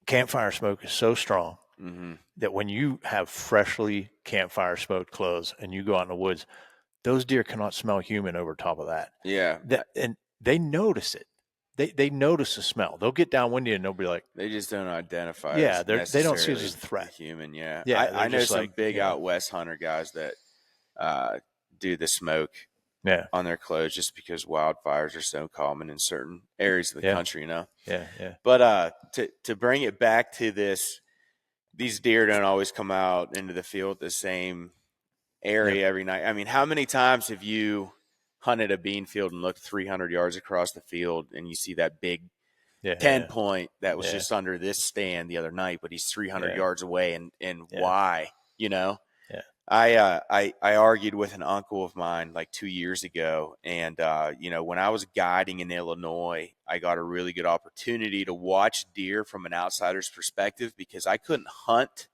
campfire smoke is so strong that when you have freshly campfire smoked clothes and you go out in the woods, those deer cannot smell human over top of that. Yeah. And they notice it. They notice the smell. They'll get downwind and they'll be like, they just don't identify. Yeah, as they don't see it as a threat. Human, yeah. Yeah, I know some like, big out west hunter guys that do the smoke on their clothes just because wildfires are so common in certain areas of the country, you know. Yeah. But to bring it back to this, these deer don't always come out into the field the same area every night. I mean, how many times have you hunted a bean field and looked 300 yards across the field and you see that big 10 point that was just under this stand the other night, but he's 300 yards away, and why, you know? I argued with an uncle of mine like 2 years ago, and you know, when I was guiding in Illinois, I got a really good opportunity to watch deer from an outsider's perspective because I couldn't hunt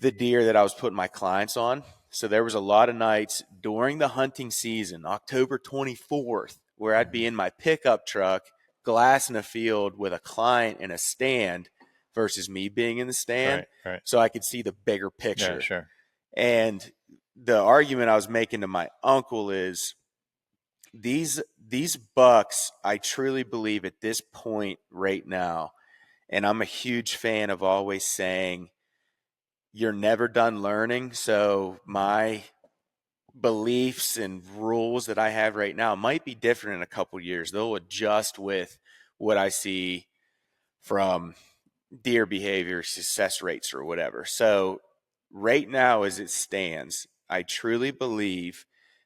the deer that I was putting my clients on. So there was a lot of nights during the hunting season, October 24th, where I'd be in my pickup truck glassing a field with a client in a stand versus me being in the stand, so I could see the bigger picture. Yeah, sure. And the argument I was making to my uncle is these bucks, I truly believe at this point right now, and I'm a huge fan of always saying you're never done learning. So my beliefs and rules that I have right now might be different in a couple years. They'll adjust with what I see from deer behavior, success rates, or whatever. So right now, as it stands, I truly believe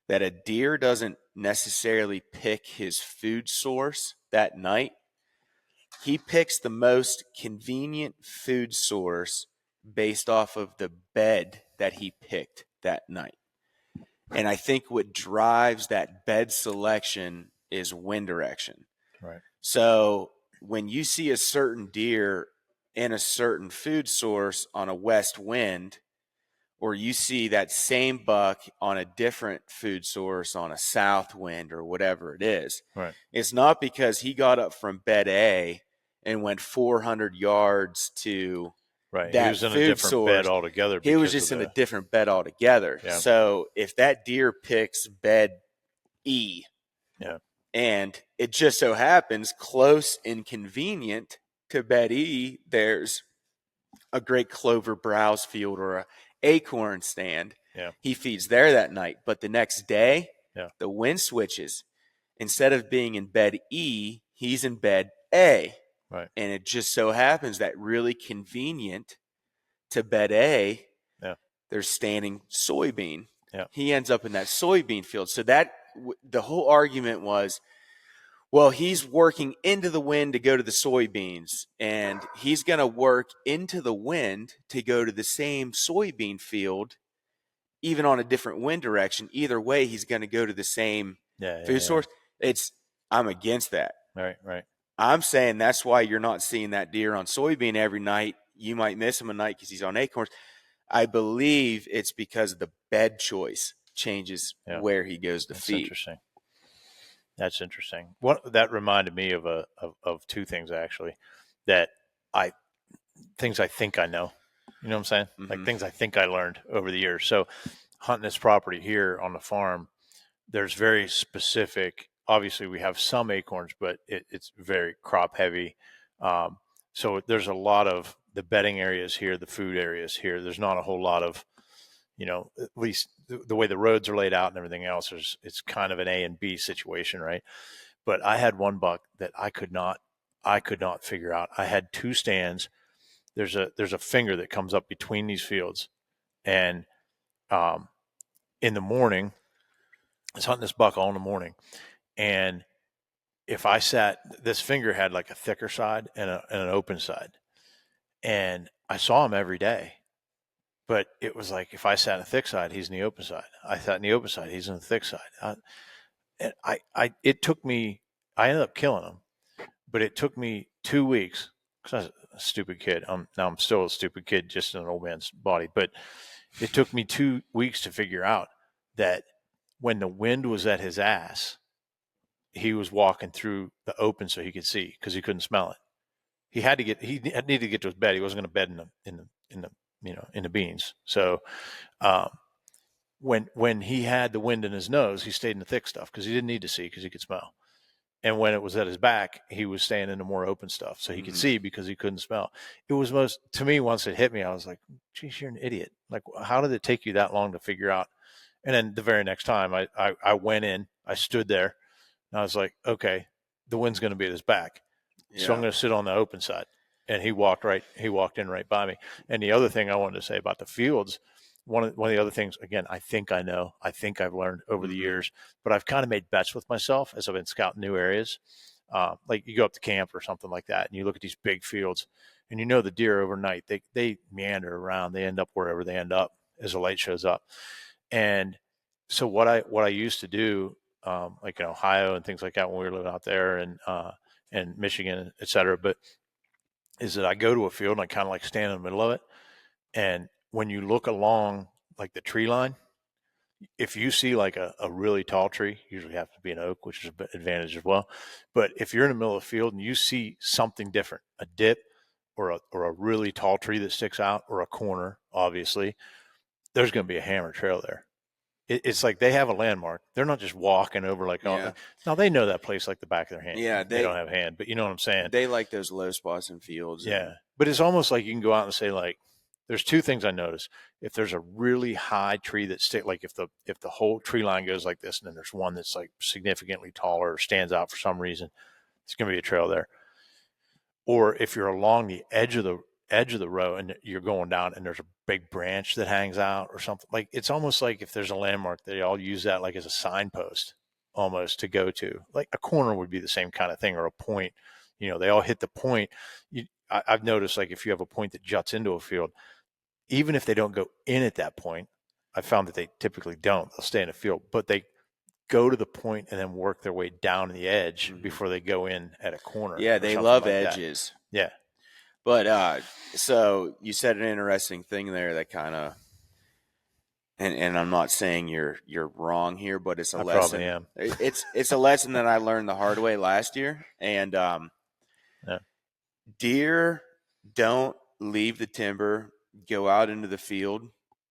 that a deer doesn't necessarily pick his food source that night. He picks the most convenient food source based off of the bed that he picked that night. And I think what drives that bed selection is wind direction. Right. So when you see a certain deer in a certain food source on a west wind, or you see that same buck on a different food source on a south wind or whatever it is, it's not because he got up from bed A and went 400 yards to that he was in food a different source bed altogether. He was just in a different bed altogether. So if that deer picks bed E, and it just so happens close and convenient to bed E, there's a great clover browse field or a acorn stand. He feeds there that night, but the next day, the wind switches. Instead of being in bed E, he's in bed A. And it just so happens that really convenient to bed A, there's standing soybean. He ends up in that soybean field. So that the whole argument was, well, he's working into the wind to go to the soybeans, and he's going to work into the wind to go to the same soybean field, even on a different wind direction. Either way, he's going to go to the same food source. I'm against that. Right. I'm saying that's why you're not seeing that deer on soybean every night. You might miss him a night because he's on acorns. I believe it's because the bed choice changes where he goes to feed. Interesting. That's interesting. What that reminded me of two things actually, things I think I know. You know what I'm saying? Like things I think I learned over the years. So hunting this property here on the farm, there's very specific. Obviously, we have some acorns, but it's very crop heavy. So there's a lot of the bedding areas here, the food areas here. There's not a whole lot of, at least the way the roads are laid out and everything else, it's kind of an A and B situation, right? But I had one buck that I could not figure out. I had two stands. There's a finger that comes up between these fields, and in the morning, I was hunting this buck all in the morning, And if I sat, this finger had like a thicker side and an open side, and I saw him every day. But it was like if I sat in the thick side, he's in the open side. I sat in the open side, he's in the thick side. And it took me. I ended up killing him, but it took me 2 weeks because I was a stupid kid. I'm still a stupid kid, just in an old man's body. But it took me 2 weeks to figure out that when the wind was at his ass, he was walking through the open so he could see because he couldn't smell it. He needed to get to his bed. He wasn't going to bed in the beans. So um, when he had the wind in his nose, he stayed in the thick stuff because he didn't need to see because he could smell. And when it was at his back, he was staying in the more open stuff so he could see because he couldn't smell. It was to me, once it hit me, I was like, geez, you're an idiot. Like, how did it take you that long to figure out? And then the very next time I went in, I stood there and I was like, okay, the wind's going to be at his back. Yeah. So I'm going to sit on the open side. And he walked in right by me. And the other thing I wanted to say about the fields, one of the other things, again, I think I've learned over the years, but I've kind of made bets with myself as I've been scouting new areas. Like you go up to camp or something like that, and you look at these big fields, and you know the deer overnight, they meander around, they end up wherever they end up as the light shows up. And so what I used to do, like in Ohio and things like that when we were living out there, and Michigan, et cetera, but is that I go to a field and I kind of like stand in the middle of it. And when you look along like the tree line, if you see like a really tall tree, usually happens to be an oak, which is an advantage as well. But if you're in the middle of the field and you see something different, a dip or a really tall tree that sticks out or a corner, obviously, there's going to be a hammer trail there. It's like they have a landmark. They're not just walking over like, oh, now they know that place like the back of their hand. Yeah, they don't have a hand, but you know what I'm saying? They like those low spots in fields. Yeah, but it's almost like you can go out and say, like, there's two things I notice. If there's a really high tree that like if the whole tree line goes like this, and then there's one that's like significantly taller or stands out for some reason, it's going to be a trail there. Or if you're along the edge of the row and you're going down and there's a big branch that hangs out or something, like it's almost like if there's a landmark, they all use that like as a signpost almost to go to. Like a corner would be the same kind of thing, or a point. You know, they all hit the point. I've noticed, like, if you have a point that juts into a field, even if they don't go in at that point, I found that they typically don't. They'll stay in a field, but they go to the point and then work their way down the edge before they go in at a corner. Yeah, they love like edges. That. Yeah. But so you said an interesting thing there that kind of, and I'm not saying you're wrong here, but it's a lesson. Probably am. It's a lesson that I learned the hard way last year. And deer don't leave the timber, go out into the field,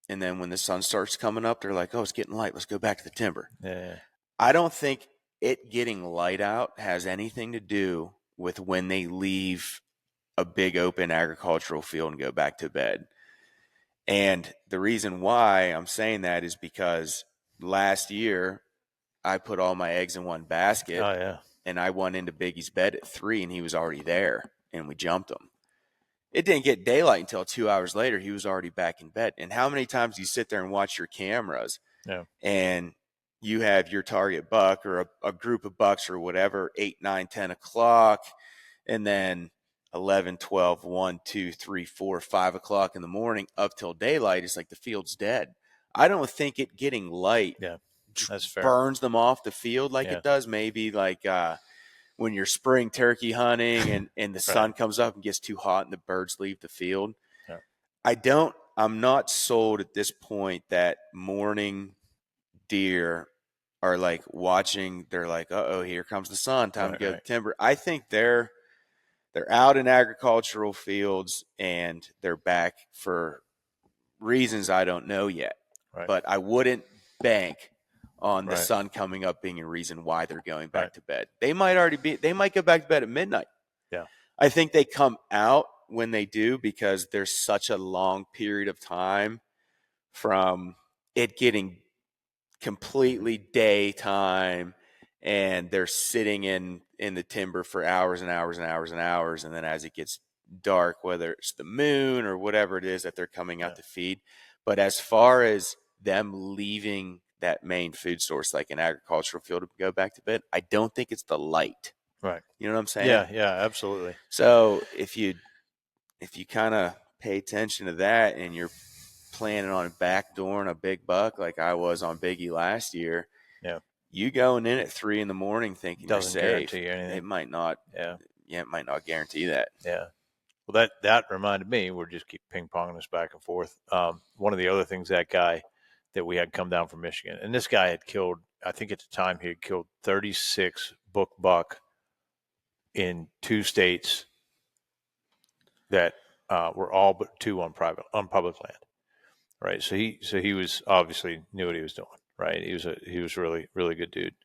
and then when the sun starts coming up, they're like, oh, it's getting light, let's go back to the timber. Yeah. I don't think it getting light out has anything to do with when they leave a big open agricultural field and go back to bed. And the reason why I'm saying that is because last year I put all my eggs in one basket. Oh, yeah. And I went into Biggie's bed at 3 and he was already there and we jumped him. It didn't get daylight until 2 hours later. He was already back in bed. And how many times do you sit there and watch your cameras and you have your target buck or a group of bucks or whatever, 8, 9, 10 o'clock, and then 11, 12, 1, 2, 3, 4, 5 o'clock in the morning up till daylight, it's like the field's dead. I don't think it getting light that's fair. burns them off the field like it does maybe like when you're spring turkey hunting and the sun comes up and gets too hot and the birds leave the field. Yeah. I'm not sold at this point that morning deer are like watching, they're like, uh-oh, here comes the sun, time to go to the timber. I think they're out in agricultural fields and they're back for reasons I don't know yet. Right. But I wouldn't bank on the sun coming up being a reason why they're going back to bed. They might go back to bed at midnight. Yeah. I think they come out when they do because there's such a long period of time from it getting completely daytime and they're sitting in the timber for hours and hours and hours and hours. And then as it gets dark, whether it's the moon or whatever it is that they're coming out to feed. But as far as them leaving that main food source, like an agricultural field, to go back to bed. I don't think it's the light. Right. You know what I'm saying? Yeah, absolutely. So if you kind of pay attention to that, and you're planning on backdooring a big buck like I was on Biggie last year, yeah, you going in at 3 a.m. thinking doesn't you're safe, guarantee you anything. it might not. Yeah, it might not guarantee that. Yeah. Well, that reminded me. We're just keep ping ponging this back and forth. One of the other things, that guy that we had come down from Michigan, and this guy had killed, I think at the time he had killed 36 buck in 2 states that were all but 2 on public land. Right. So he was obviously knew what he was doing. Right. He was really, really good dude.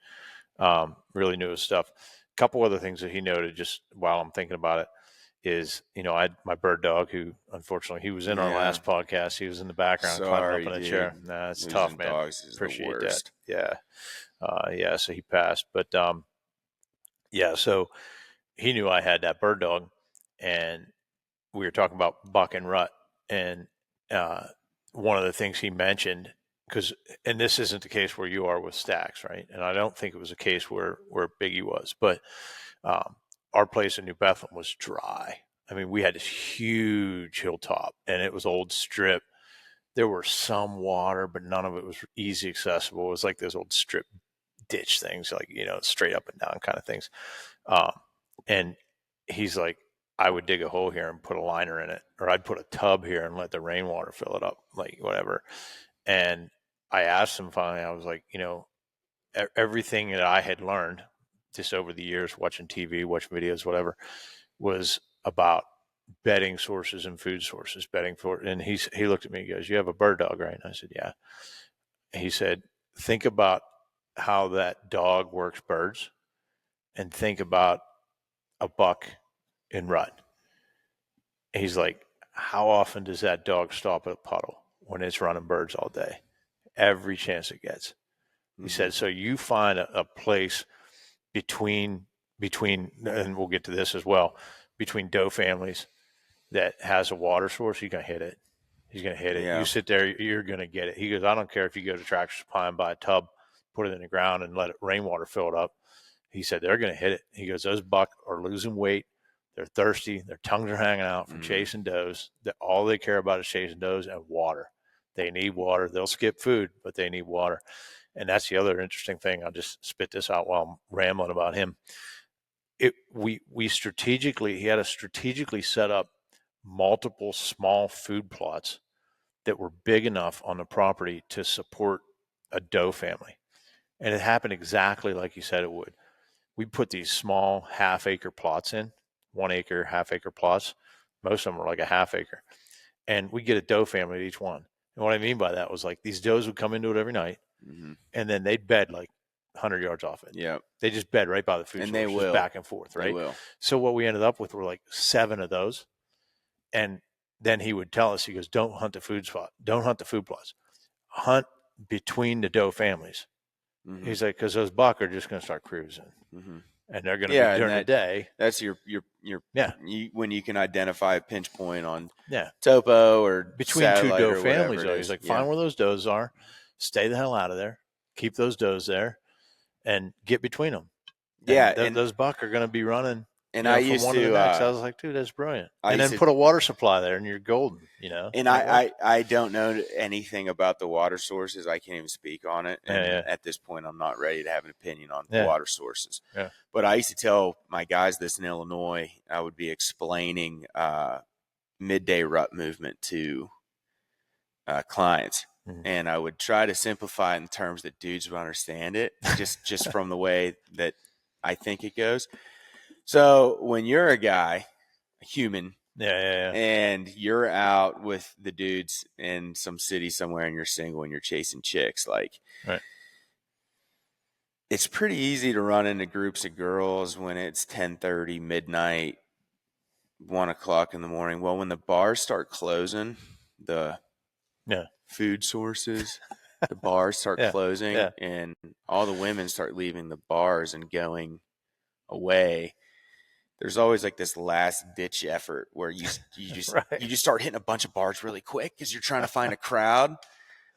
Really knew his stuff. A couple other things that he noted just while I'm thinking about it is, I had my bird dog, who unfortunately he was in our last podcast. He was in the background climbing up in a chair. Nah, it's tough, man. Dogs is Appreciate the worst. that. Yeah. So he passed, but yeah. So he knew I had that bird dog, and we were talking about buck and rut, and one of the things he mentioned, and this isn't the case where you are with Stax, right? And I don't think it was a case where Biggie was, but our place in New Bethlehem was dry. I mean, we had this huge hilltop, and it was old strip. There were some water, but none of it was easy accessible. It was like those old strip ditch things, like, straight up and down kind of things. And he's like, I would dig a hole here and put a liner in it, or I'd put a tub here and let the rainwater fill it up, like whatever. And I asked him finally, I was like, everything that I had learned just over the years, watching TV, watching videos, whatever, was about bedding sources and food sources, and he looked at me, he goes, you have a bird dog, right? And I said, yeah. He said, think about how that dog works birds, and think about a buck in rut. He's like, how often does that dog stop at a puddle when it's running birds all day? Every chance it gets. He said, so you find a place between, and we'll get to this as well, between doe families that has a water source, you're going to hit it. He's going to hit it. Yeah. You sit there, you're going to get it. He goes, I don't care if you go to Tractor Supply and buy a tub, put it in the ground and let it rainwater fill it up. He said, they're going to hit it. He goes, those buck are losing weight. They're thirsty. Their tongues are hanging out from chasing does. All they care about is chasing does and water. They need water. They'll skip food, but they need water. And that's the other interesting thing. I'll just spit this out while I'm rambling about him. He had a strategically set up multiple small food plots that were big enough on the property to support a doe family. And it happened exactly like you said it would. We put these small half-acre plots in, 1 acre, half-acre plots. Most of them were like a half acre. And we get a doe family at each one. And what I mean by that was, like, these does would come into it every night, and then they'd bed like 100 yards off it. Yeah. They just bed right by the food source, they will. back and forth, right? They will. So what we ended up with were like 7 of those. And then he would tell us, he goes, don't hunt the food spot. Don't hunt the food plots. Hunt between the doe families. He's like, because those buck are just going to start cruising. And they're going to be during the day. That's your when you can identify a pinch point on topo or between 2 doe families. Though. He's like, find where those does are, stay the hell out of there, keep those does there, and get between them. And those buck are going to be running. And I used to. I was like, dude, that's brilliant. And then put a water supply there, and you're golden. And I don't know anything about the water sources. I can't even speak on it. And at this point, I'm not ready to have an opinion on water sources. Yeah. But I used to tell my guys this in Illinois. I would be explaining midday rut movement to clients, and I would try to simplify it in terms that dudes would understand it, just from the way that I think it goes. So when you're a guy, a human, and you're out with the dudes in some city somewhere, and you're single and you're chasing chicks, like, it's pretty easy to run into groups of girls when it's 10:30, midnight, 1 o'clock in the morning. Well, when the bars start closing, the food sources, the bars start closing, and all the women start leaving the bars and going away. There's always like this last ditch effort where you just start hitting a bunch of bars really quick because you're trying to find a crowd.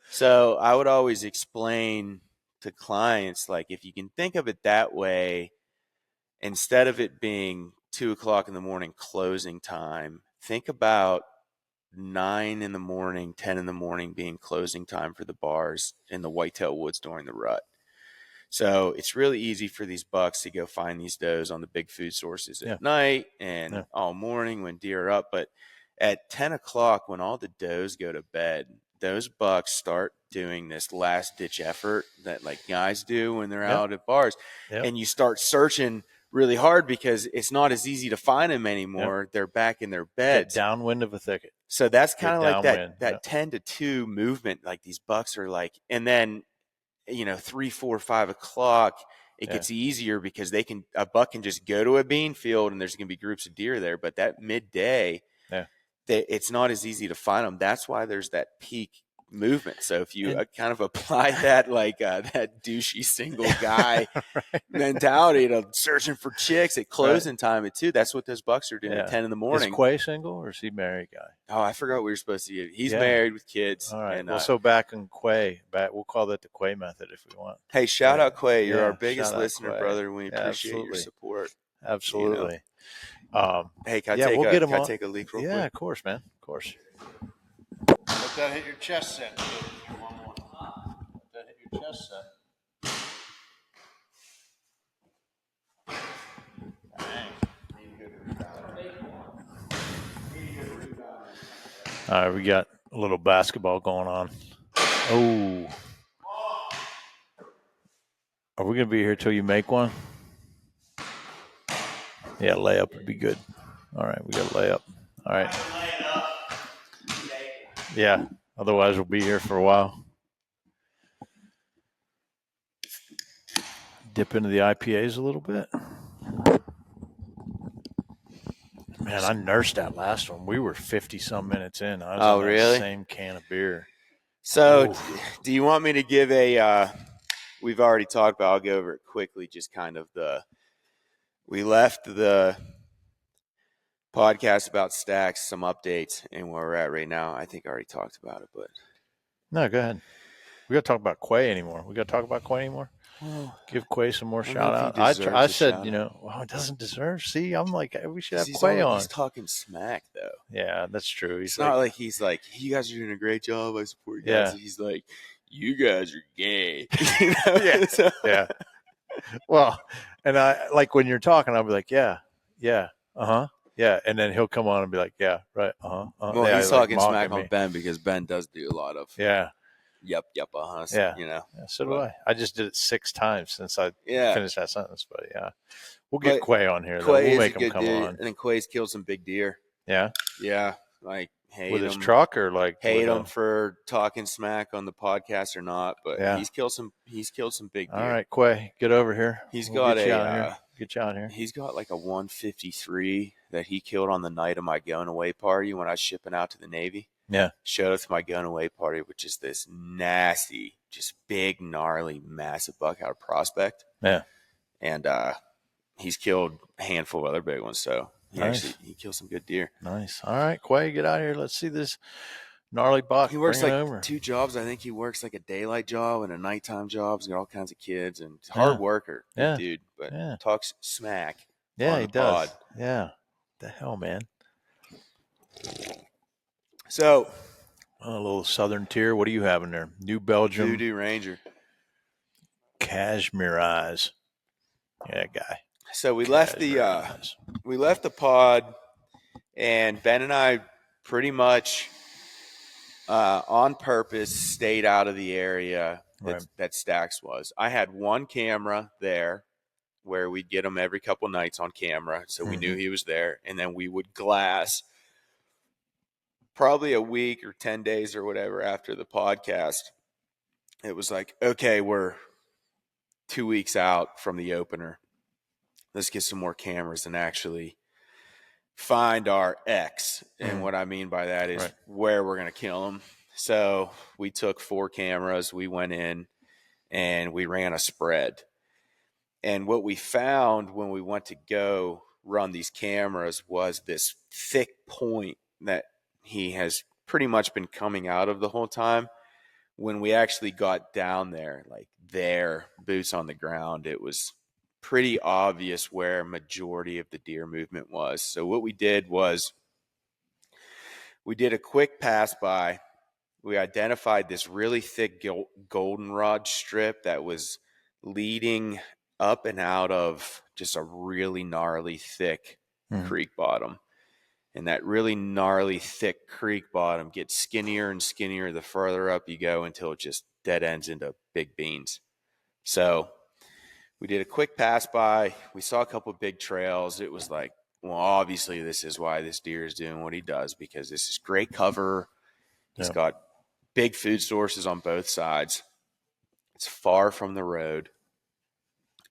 So I would always explain to clients, like, if you can think of it that way, instead of it being 2:00 in the morning closing time, think about 9 in the morning, 10 in the morning being closing time for the bars in the whitetail woods during the rut. So it's really easy for these bucks to go find these does on the big food sources at night and all morning when deer are up. But at 10 o'clock, when all the does go to bed, those bucks start doing this last ditch effort that like guys do when they're out at bars. And you start searching really hard because it's not as easy to find them anymore. They're back in their beds. Get downwind of a thicket. So that's kind of like that 10 to 2 movement. Like these bucks are like, and then, 3, 4, 5 o'clock, it gets easier because a buck can just go to a bean field and there's going to be groups of deer there. But that midday, it's not as easy to find them. That's why there's that peak movement. So if you kind of apply that that douchey single guy mentality to searching for chicks at closing time at 2, that's what those bucks are doing at 10 in the morning. Is Quay single or is he married guy? Oh, I forgot we were supposed to get. He's married with kids. All right. So back in Quay, we'll call that the Quay method if we want. Hey, shout out Quay. You're our biggest listener, brother. We appreciate your support. Absolutely. Hey, can I take a leak real quick? Yeah, of course, man. Of course. Let that hit your chest set. One more. Let that hit your chest set. All right, we got a little basketball going on. Oh. Are we going to be here till you make one? Yeah, layup would be good. All right, we got a layup. All right. Yeah, otherwise we'll be here for a while. Dip into the IPAs a little bit. Man, I nursed that last one. We were 50-some minutes in. I was on really? the same can of beer. So do you want me to give we've already talked about, I'll go over it quickly, just kind of we left the podcast about Stax, some updates, and where we're at right now. I think I already talked about it, but. No, go ahead. We got to talk about Quay anymore. We got to talk about Quay anymore? Give Quay some more shout out. I said, it doesn't deserve. See, I'm like, we should have Quay on. He's talking smack, though. Yeah, that's true. It's not like he's like, you guys are doing a great job. I support you guys. He's like, you guys are gay. Yeah. Well, and I like when you're talking, I'll be like, yeah, yeah, and then he'll come on and be like, yeah, right, Well, he's talking smack on Ben because Ben does do a lot of yep, yeah, so do I. I just did it 6 times since I finished that sentence, but we'll get Quay on here. We'll make him come on. And then Quay's killed some big deer. Yeah, like hate with him, his truck or like hate him for talking smack on the podcast or not, but he's killed some big deer. All right, Quay, get over here. We'll get you out here. He's got like a 153 that he killed on the night of my going away party when I was shipping out to the Navy. Yeah. Showed up to my going away party, which is this nasty, just big, gnarly, massive buck out of Prospect. Yeah. And he's killed a handful of other big ones. So he killed some good deer. Nice. All right, Quay, get out here. Let's see this gnarly buck. He works like 2 jobs. I think he works like a daylight job and a nighttime job. He's got all kinds of kids and hard worker, dude. But talks smack. Yeah, he does. Pod. Yeah. The hell, man. So, a little Southern Tier. What are you having there? New Belgium. Voodoo Ranger. Cashmere eyes. Yeah, guy. So we left the pod, and Ben and I pretty much on purpose stayed out of the area that Stax was. I had one camera there where we'd get him every couple nights on camera, so we knew he was there, and then we would glass probably a week or 10 days or whatever after the podcast. It was like, okay, we're 2 weeks out from the opener. Let's get some more cameras and actually find our X. And what I mean by that is where we're going to kill them. So we took 4 cameras. We went in and we ran a spread. And what we found when we went to go run these cameras was this thick point that he has pretty much been coming out of the whole time, when we actually got down there, like there, boots on the ground, it was pretty obvious where majority of the deer movement was. So what we did was we did a quick pass by. We identified this really thick goldenrod strip that was leading up and out of just a really gnarly thick creek bottom. And that really gnarly thick creek bottom gets skinnier and skinnier the further up you go until it just dead ends into big beans. So we did a quick pass by. We saw a couple of big trails. It was like, well, obviously this is why this deer is doing what he does, because this is great cover. He's got big food sources on both sides. It's far from the road.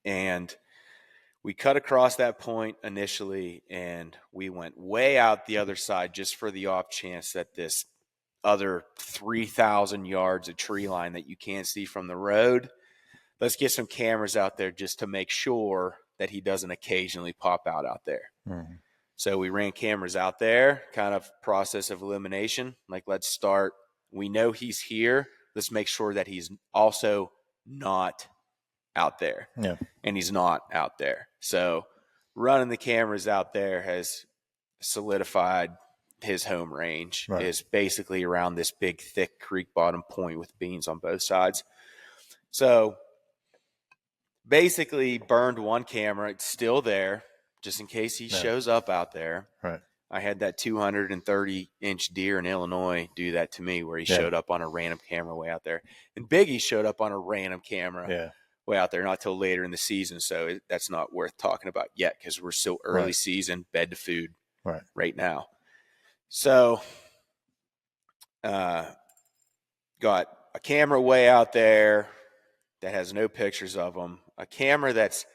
And we cut across that point initially, and we went way out the other side just for the off chance that this other 3,000 yards of tree line that you can't see from the road, let's get some cameras out there just to make sure that he doesn't occasionally pop out there. So we ran cameras out there, kind of process of elimination. Like, let's start. We know he's here. Let's make sure that he's also not out there. Yeah. And he's not out there. So running the cameras out there has solidified his home range. Is basically around this big, thick creek bottom point with beans on both sides. So basically burned one camera. It's still there just in case he shows up out there. Right. I had that 230-inch deer in Illinois do that to me, where he showed up on a random camera way out there. And Biggie showed up on a random camera way out there, not till later in the season. So that's not worth talking about yet, because we're still early season, bed to food right now. So got a camera way out there that has no pictures of him, a camera that's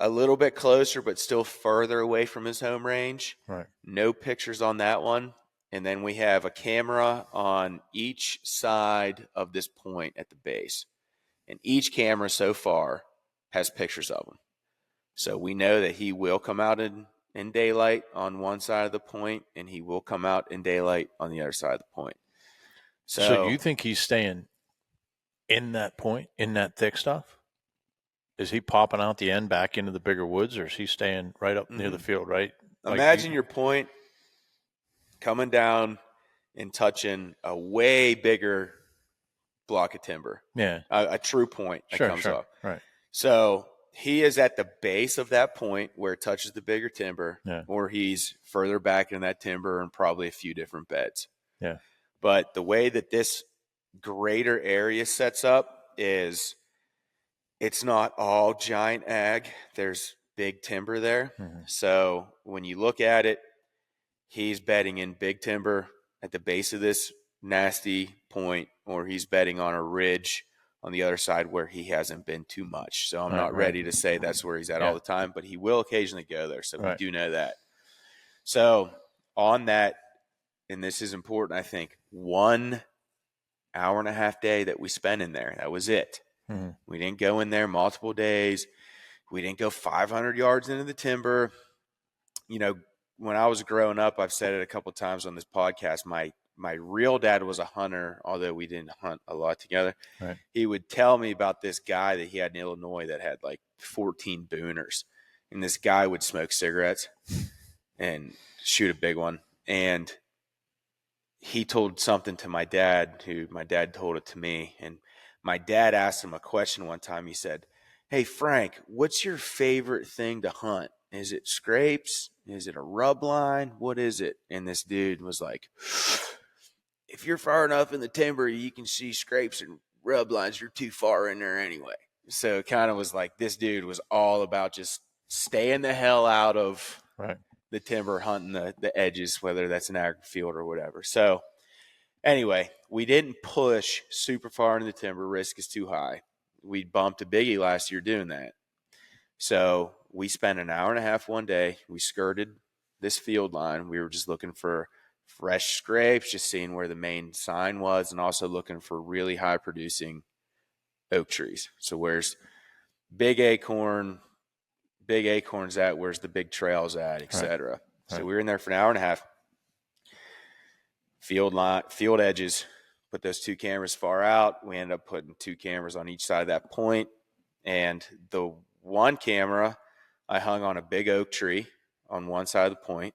a little bit closer but still further away from his home range. No pictures on that one. And then we have a camera on each side of this point at the base. And each camera so far has pictures of him. So we know that he will come out in daylight on one side of the point, and he will come out in daylight on the other side of the point. So you think he's staying in that point, in that thick stuff? Is he popping out the end back into the bigger woods, or is he staying right up near the field, right? Imagine your point coming down and touching a way bigger block of timber. Yeah. A true point that comes up. Right. So he is at the base of that point where it touches the bigger timber, or he's further back in that timber and probably a few different beds. Yeah. But the way that this greater area sets up is it's not all giant ag. There's big timber there. So when you look at it, he's bedding in big timber at the base of this nasty point, or he's bedding on a ridge on the other side where he hasn't been too much. So I'm not ready to say that's where he's at all the time, but he will occasionally go there. So we do know that. So on that, and this is important, I think, 1 hour-and-a-half day that we spent in there, that was it. We didn't go in there multiple days. We didn't go 500 yards into the timber. You know, when I was growing up, I've said it a couple times on this podcast, my real dad was a hunter, although we didn't hunt a lot together. He would tell me about this guy that he had in Illinois that had like 14 booners. And this guy would smoke cigarettes and shoot a big one. And he told something to my dad, who my dad told it to me. And my dad asked him a question one time. He said, "Hey, Frank, what's your favorite thing to hunt? Is it scrapes? Is it a rub line? What is it?" And this dude was like, "If you're far enough in the timber, you can see scrapes and rub lines. You're too far in there anyway." So it kind of was like this dude was all about just staying the hell out of the timber, hunting the edges, whether that's an ag field or whatever. So anyway, we didn't push super far into the timber. Risk is too high. We bumped a biggie last year doing that. So we spent an hour and a half one day. We skirted this field line. We were just looking for fresh scrapes, just seeing where the main sign was, and also looking for really high producing oak trees. So where's big acorns at, where's the big trails at, etc. So we were in there for an hour and a half. Field edges, put those 2 cameras far out. We ended up putting 2 cameras on each side of that point. And the one camera I hung on a big oak tree on one side of the point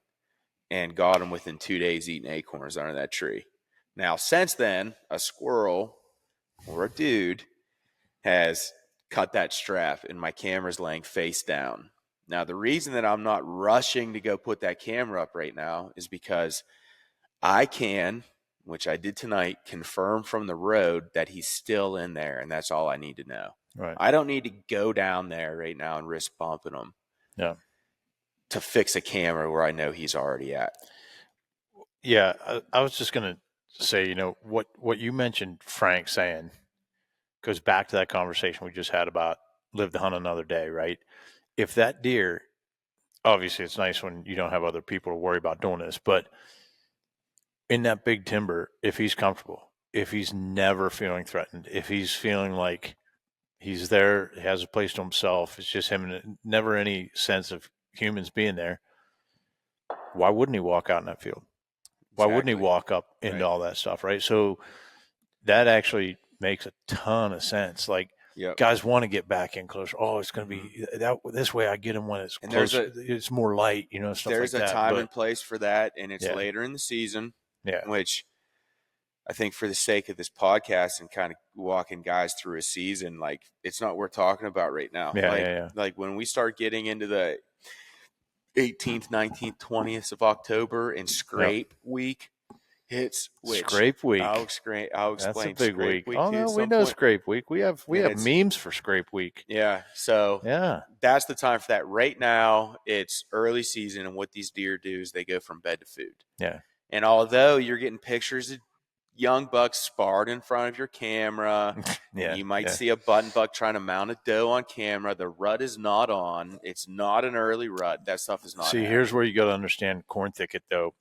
and got him within 2 days eating acorns under that tree. Now, since then, a squirrel or a dude has cut that strap and my camera's laying face down. Now, the reason that I'm not rushing to go put that camera up right now is because I can, which I did tonight, confirm from the road that he's still in there, and that's all I need to know. Right. I don't need to go down there right now and risk bumping him. Yeah. To fix a camera where I know he's already at. Yeah, I was just going to say, what you mentioned, Frank saying, goes back to that conversation we just had about live to hunt another day, right? If that deer, obviously it's nice when you don't have other people to worry about doing this, but in that big timber, if he's comfortable, if he's never feeling threatened, if he's feeling like he's there, has a place to himself, it's just him and never any sense of humans being there, why wouldn't he walk out in that field? Why wouldn't he walk up into all that stuff, right? So that actually makes a ton of sense. Like, guys want to get back in closer. Oh, it's going to be this way. I get them when it's closer. It's more light, stuff like that. There's a time and place for that, and it's later in the season, which I think for the sake of this podcast and kind of walking guys through a season, like, it's not worth talking about right now. Like when we start getting into the 18th, 19th, 20th of October and scrape week hits. Scrape week. I'll explain. That's a big week. Oh no, we know scrape week. We have memes for scrape week. Yeah. So that's the time for that. Right now, it's early season, and what these deer do is they go from bed to food. Yeah. And although you're getting pictures of young bucks sparred in front of your camera, you might see a button buck trying to mount a doe on camera. The rut is not on. It's not an early rut. That stuff is not. See, here's where you got to understand corn thicket, though.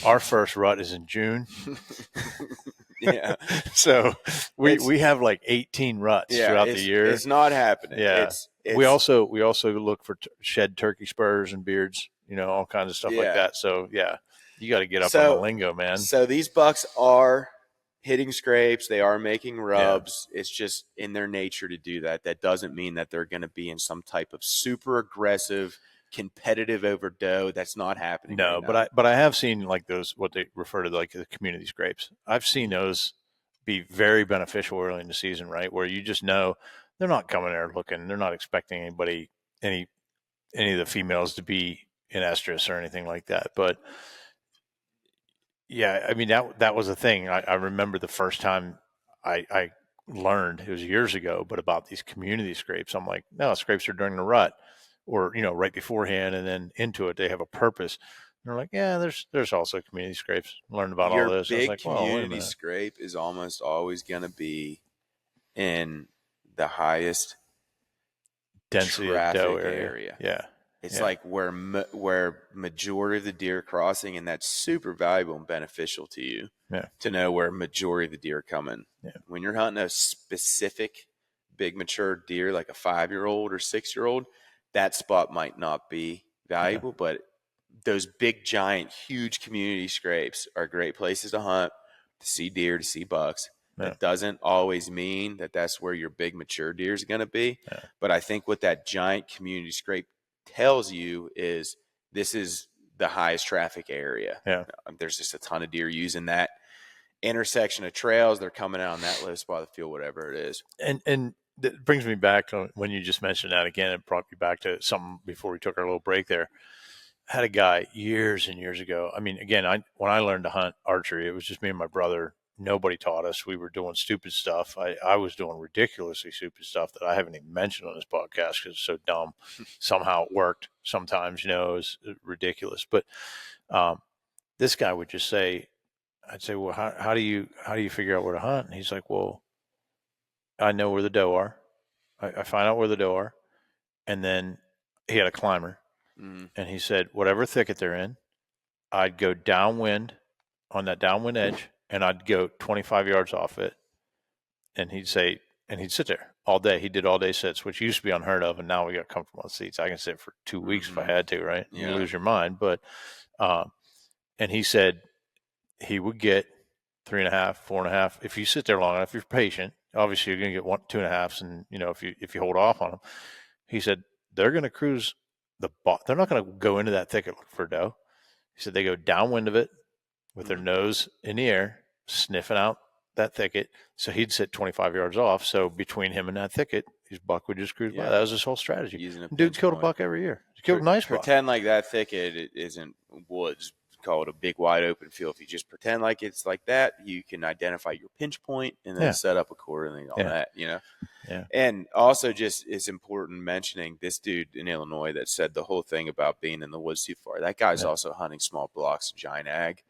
Our first rut is in June. So we have like 18 ruts throughout the year. It's not happening. Yeah. We also look for shed turkey spurs and beards, all kinds of stuff like that. So you got to get up on the lingo, man. So these bucks are hitting scrapes. They are making rubs. It's just in their nature to do that. That doesn't mean that they're going to be in some type of super aggressive competitive over doe. That's not happening. No, right but I have seen like those, what they refer to like the community scrapes. I've seen those be very beneficial early in the season, right? Where you just know they're not coming there looking, they're not expecting anybody, any of the females to be in estrus or anything like that. But yeah, I mean, that was a thing. I remember the first time I learned, it was years ago, but about these community scrapes. I'm like, no, scrapes are during the rut, or right beforehand, and then into it. They have a purpose. And they're like, yeah, there's also community scrapes. Learned about all this. Your big like, community scrape is almost always going to be in the highest density traffic of doe area. Yeah. It's like where majority of the deer are crossing, and that's super valuable and beneficial to you to know where majority of the deer are coming. Yeah. When you're hunting a specific big mature deer, like a 5-year-old or 6-year-old, that spot might not be valuable, but those big, giant, huge community scrapes are great places to hunt, to see deer, to see bucks. That doesn't always mean that that's where your big mature deer is going to be. But I think what that giant community scrape tells you is this is the highest traffic area. There's just a ton of deer using that intersection of trails. They're coming out on that low spot of the field, whatever it is. And that brings me back to when you just mentioned that again. It brought me back to something before we took our little break there. I had a guy years and years ago. I mean, again, when I learned to hunt archery, it was just me and my brother. Nobody taught us. We were doing stupid stuff. I was doing ridiculously stupid stuff that I haven't even mentioned on this podcast because it's so dumb. Somehow it worked. Sometimes, it was ridiculous. But this guy would just say, I'd say, well, how do you figure out where to hunt? And he's like, well, I know where the doe are. I find out where the doe are. And then he had a climber. And he said, whatever thicket they're in, I'd go downwind on that downwind edge, and I'd go 25 yards off it. And he'd say, and he'd sit there all day. He did all day sits, which used to be unheard of. And now we got comfortable seats. I can sit for 2 weeks if I had to, right? You lose your mind. But, and he said he would get 3.5, 4.5. If you sit there long enough, if you're patient, obviously you're going to get 2.5s. And, if you hold off on them, he said, they're going to cruise they're not going to go into that thicket for doe. He said they go downwind of it with their nose in the air, sniffing out that thicket. So he'd sit 25 yards off. So between him and that thicket, his buck would just cruise by. That was his whole strategy. Dude killed a buck every year. He killed a nice buck. Pretend like that thicket isn't woods. Call it a big wide open field. If you just pretend like it's like that, you can identify your pinch point and then set up accordingly on that, Yeah. And also just it's important mentioning this dude in Illinois that said the whole thing about being in the woods too far. That guy's also hunting small blocks, giant ag.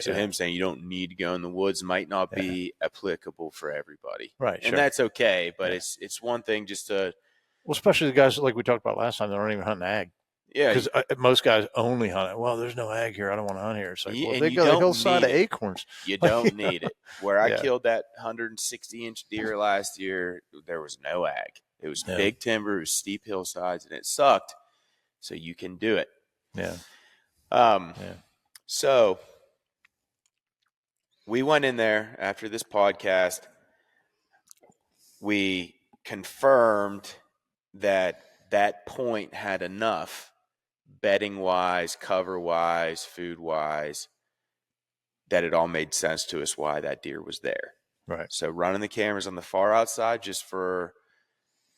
So him saying you don't need to go in the woods might not be applicable for everybody. Right. And that's okay. But it's one thing just to. Well, especially the guys like we talked about last time, they aren't even hunting ag. Yeah, because most guys only hunt it. Well, there's no ag here. I don't want to hunt here. It's like, well, they go the hillside of acorns. You don't need it. Where I killed that 160-inch deer last year, there was no ag. It was big timber, it was steep hillsides, and it sucked. So you can do it. So we went in there after this podcast. We confirmed that point had enough. Bedding wise, cover wise, food wise, that it all made sense to us why that deer was there. Right. So running the cameras on the far outside just for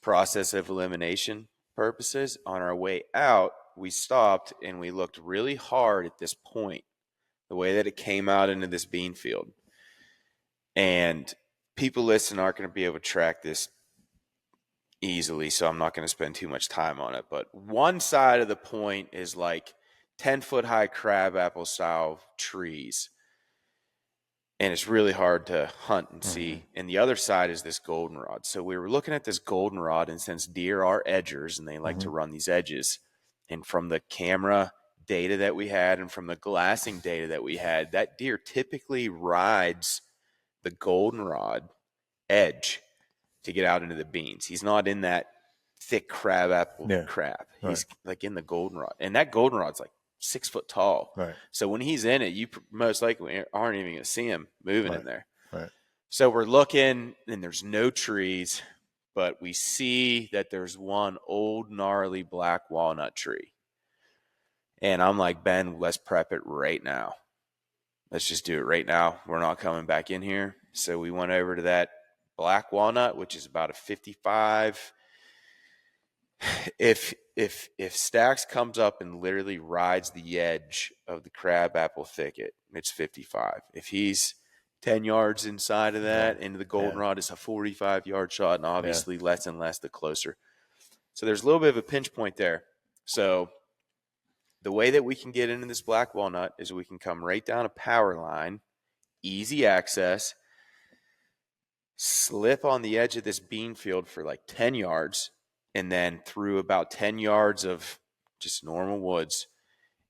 process of elimination purposes. On our way out, we stopped and we looked really hard at this point, the way that it came out into this bean field. And people listening aren't going to be able to track this easily, so I'm not going to spend too much time on it. But one side of the point is like 10-foot high crabapple style trees, and it's really hard to hunt and see. And the other side is this goldenrod. So we were looking at this goldenrod, and since deer are edgers and they like to run these edges, and from the camera data that we had and from the glassing data that we had, that deer typically rides the goldenrod edge to get out into the beans. He's not in that thick crabapple crab. He's like in the goldenrod. And that goldenrod's like 6 foot tall. Right. So when he's in it, you most likely aren't even going to see him moving in there. Right. So we're looking, and there's no trees, but we see that there's one old gnarly black walnut tree. And I'm like, Ben, let's prep it right now. Let's just do it right now. We're not coming back in here. So we went over to that black walnut, which is about a 55. If Stax comes up and literally rides the edge of the crabapple thicket, it's 55. If he's 10 yards inside of that into the goldenrod, it's a 45-yard shot, and obviously less and less the closer. So there's a little bit of a pinch point there. So the way that we can get into this black walnut is we can come right down a power line, easy access, slip on the edge of this bean field for like 10 yards, and then through about 10 yards of just normal woods.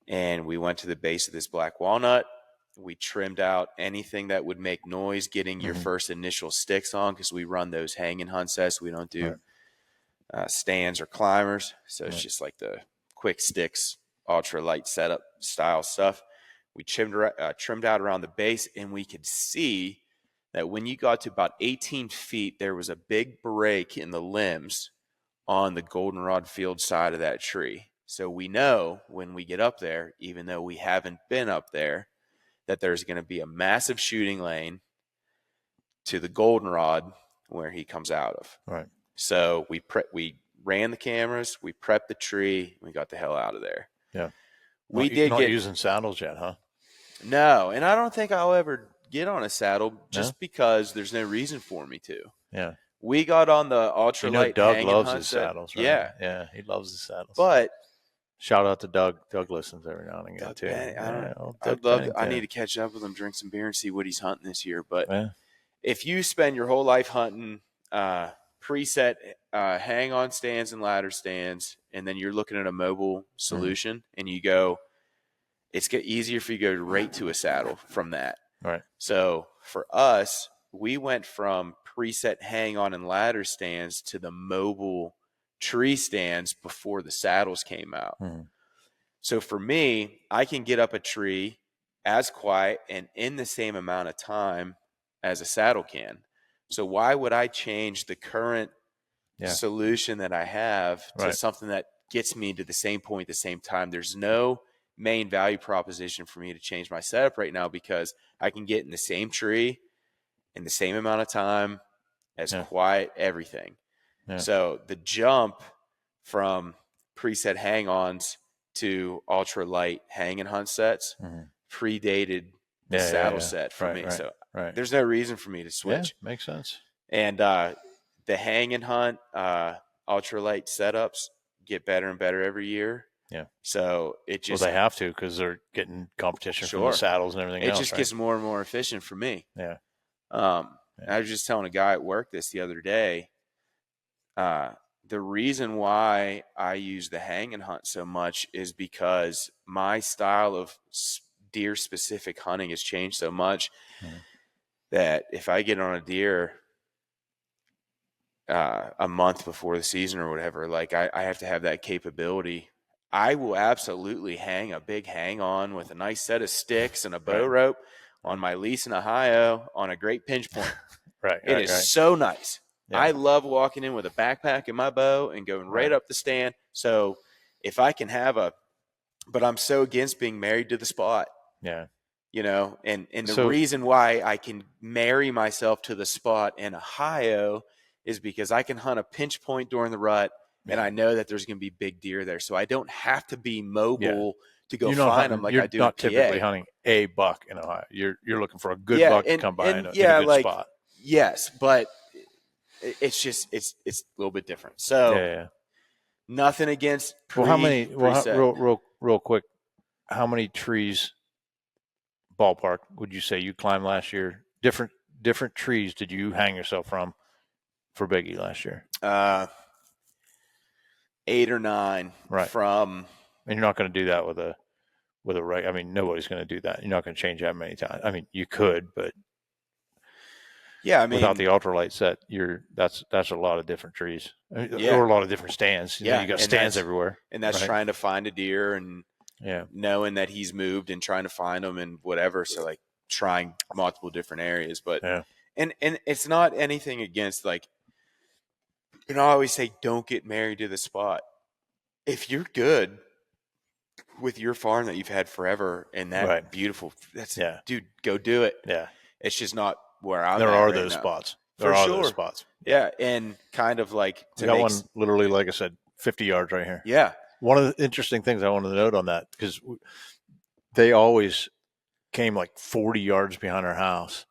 And we went to the base of this black walnut. We trimmed out anything that would make noise getting your first initial sticks on, because we run those hanging hunt sets. We don't do stands or climbers. So it's just like the quick sticks, ultra light setup style stuff. We trimmed out around the base, and we could see that when you got to about 18 feet, there was a big break in the limbs on the goldenrod field side of that tree. So we know when we get up there, even though we haven't been up there, that there's going to be a massive shooting lane to the goldenrod where he comes out of. Right. So we ran the cameras, we prepped the tree, we got the hell out of there. Yeah. We not using saddles yet, huh? No, and I don't think I'll ever get on a saddle just because there's no reason for me to. Yeah. We got on the ultralight. Doug loves his saddles, right? Yeah, he loves his saddles. But shout out to Doug. Doug listens every now and again too. I need to catch up with him, drink some beer, and see what he's hunting this year. But if you spend your whole life hunting preset hang-on stands and ladder stands, and then you're looking at a mobile solution, and you go, it's get easier for you to go right to a saddle from that. Right. So for us, we went from preset hang-on and ladder stands to the mobile tree stands before the saddles came out. So for me, I can get up a tree as quiet and in the same amount of time as a saddle can. So why would I change the current solution that I have to something that gets me to the same point at the same time? There's no main value proposition for me to change my setup right now, because I can get in the same tree in the same amount of time, as quiet, everything. So the jump from preset hang-ons to ultra light hang and hunt sets predated the saddle set for me. So there's no reason for me to switch. Yeah, makes sense. And the hang and hunt ultralight setups get better and better every year. Yeah. So it just they have to, because they're getting competition from the saddles and everything else. It just gets more and more efficient for me. Yeah. I was just telling a guy at work this the other day. The reason why I use the hang and hunt so much is because my style of deer specific hunting has changed so much that if I get on a deer a month before the season or whatever, like I have to have that capability. I will absolutely hang a big hang on with a nice set of sticks and a bow rope on my lease in Ohio on a great pinch point. It is so nice. Yeah. I love walking in with a backpack and my bow and going right up the stand. So if I can have but I'm so against being married to the spot. Yeah. You know, and the reason why I can marry myself to the spot in Ohio is because I can hunt a pinch point during the rut, and I know that there's going to be big deer there. So I don't have to be mobile to go find them like I do in PA. You're not typically hunting a buck in Ohio. You're looking for a good buck to come by in a good spot. Yes, but it's just it's a little bit different. So nothing against real quick, how many trees ballpark would you say you climbed last year? Different trees did you hang yourself from for Biggie last year? 8 or 9 from. And you're not going to do that with a right. I mean, nobody's going to do that. You're not going to change that many times. I mean, you could, but yeah, I mean, without the ultralight set, that's a lot of different trees, or a lot of different stands. You got stands everywhere, and that's trying to find a deer and knowing that he's moved and trying to find them and whatever. So like trying multiple different areas, but and it's not anything against, like, you know, I always say don't get married to the spot. If you're good with your farm that you've had forever and that beautiful, dude, go do it. Yeah, it's just not where I'm. There are those spots. There are those spots. Yeah, and kind of like we got one literally, like I said, 50 yards right here. Yeah. One of the interesting things I wanted to note on that, because they always came like 40 yards behind our house.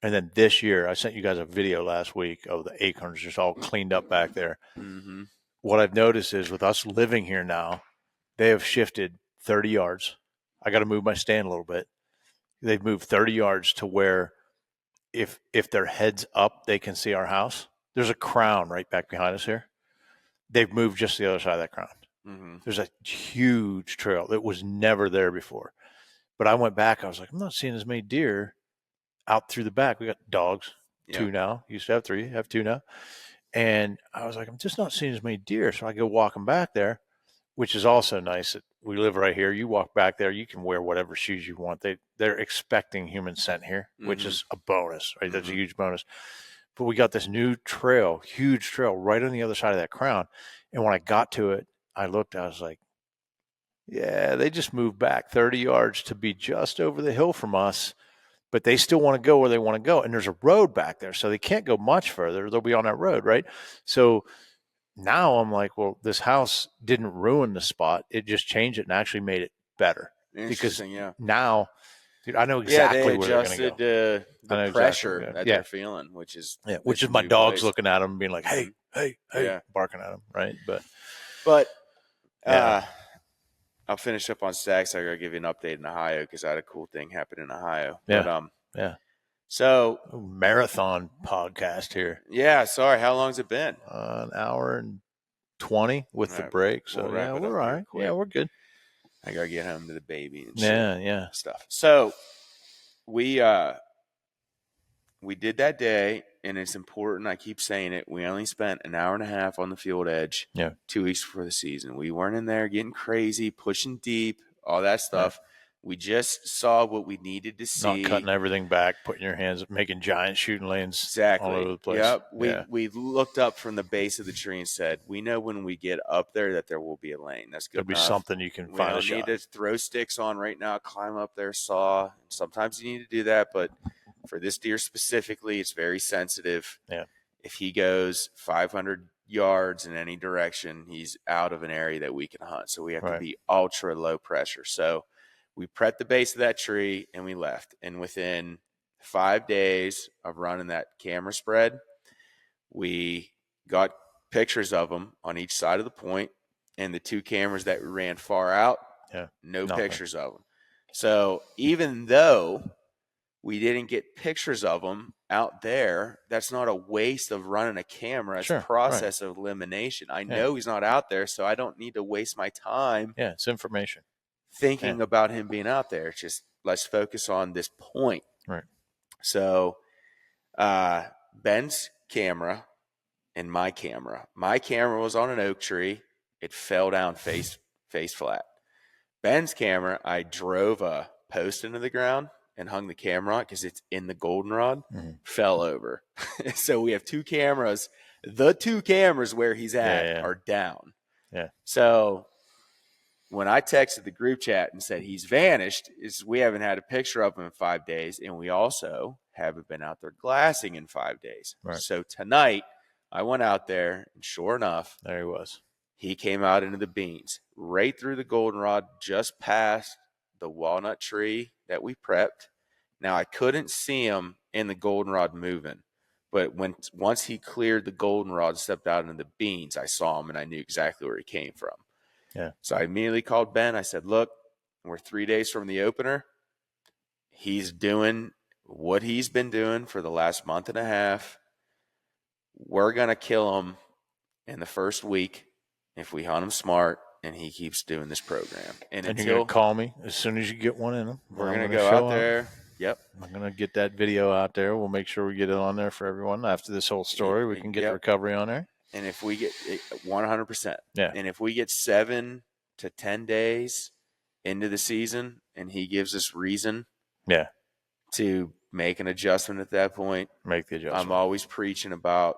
And then this year, I sent you guys a video last week of the acorns just all cleaned up back there. Mm-hmm. What I've noticed is with us living here now, they have shifted 30 yards. I got to move my stand a little bit. They've moved 30 yards to where if their head's up, they can see our house. There's a crown right back behind us here. They've moved just the other side of that crown. Mm-hmm. There's a huge trail that was never there before. But I went back. I was like, I'm not seeing as many deer out through the back. We got dogs, 2 now. Used to have 3, have 2 now. And I was like, I'm just not seeing as many deer. So I go walking back there, which is also nice that we live right here. You walk back there, you can wear whatever shoes you want. They're expecting human scent here, which is a bonus, right? That's a huge bonus. But we got this new trail, huge trail right on the other side of that crown. And when I got to it, I looked, I was like, yeah, they just moved back 30 yards to be just over the hill from us, but they still want to go where they want to go. And there's a road back there, so they can't go much further. They'll be on that road, right? So now I'm like, well, this house didn't ruin the spot. It just changed it and actually made it better. Because now, dude, I know exactly where they're going to go. The pressure that they're feeling, which is my dog's looking at them and being like, hey, barking at them, right? But I'll finish up on Stax. I gotta give you an update in Ohio because I had a cool thing happen in Ohio. So marathon podcast here. Yeah, sorry. How long's it been? An hour and 20 with the break. So we're all right. Yeah, we're good. I gotta get home to the baby and stuff. So we did that day, and it's important. I keep saying it. We only spent an hour and a half on the field edge 2 weeks before the season. We weren't in there getting crazy, pushing deep, all that stuff. We just saw what we needed to see. Not cutting everything back, putting your hands, making giant shooting lanes exactly all over the place. Yep. Yeah. We looked up from the base of the tree and said, we know when we get up there that there will be a lane. That's good There'll be enough. something you can find a shot. We don't need to throw sticks on right now, climb up there, saw. Sometimes you need to do that, but for this deer specifically, it's very sensitive. Yeah. If he goes 500 yards in any direction, he's out of an area that we can hunt. So we have to be ultra low pressure. So we prepped the base of that tree and we left. And within 5 days of running that camera spread, we got pictures of them on each side of the point, and the 2 cameras that we ran far out, no pictures of them. So even though we didn't get pictures of them out there, that's not a waste of running a camera. It's a process of elimination. I know he's not out there, so I don't need to waste my time. Yeah, it's information. Thinking about him being out there. It's just, let's focus on this point. Right. So Ben's camera and my camera. My camera was on an oak tree. It fell down face flat. Ben's camera, I drove a post into the ground and hung the camera on because it's in the goldenrod, fell over. So we have 2 cameras. The 2 cameras where he's at are down. Yeah. So when I texted the group chat and said he's vanished, we haven't had a picture of him in 5 days, and we also haven't been out there glassing in 5 days. Right. So tonight I went out there, and sure enough, there he was. He came out into the beans, right through the goldenrod, just past the walnut tree that we prepped. Now I couldn't see him in the goldenrod moving, but once he cleared the goldenrod, stepped out into the beans, I saw him and I knew exactly where he came from. Yeah. So I immediately called Ben. I said, look, we're 3 days from the opener. He's doing what he's been doing for the last month and a half. We're going to kill him in the first week if we hunt him smart and he keeps doing this program. And you're going to call me as soon as you get one in him. We're going to go out there. Yep. I'm going to get that video out there. We'll make sure we get it on there for everyone. After this whole story, we can get the recovery on there. And if we get 100%, yeah. And if we get 7 to 10 days into the season and he gives us reason to make an adjustment at that point, make the adjustment. I'm always preaching about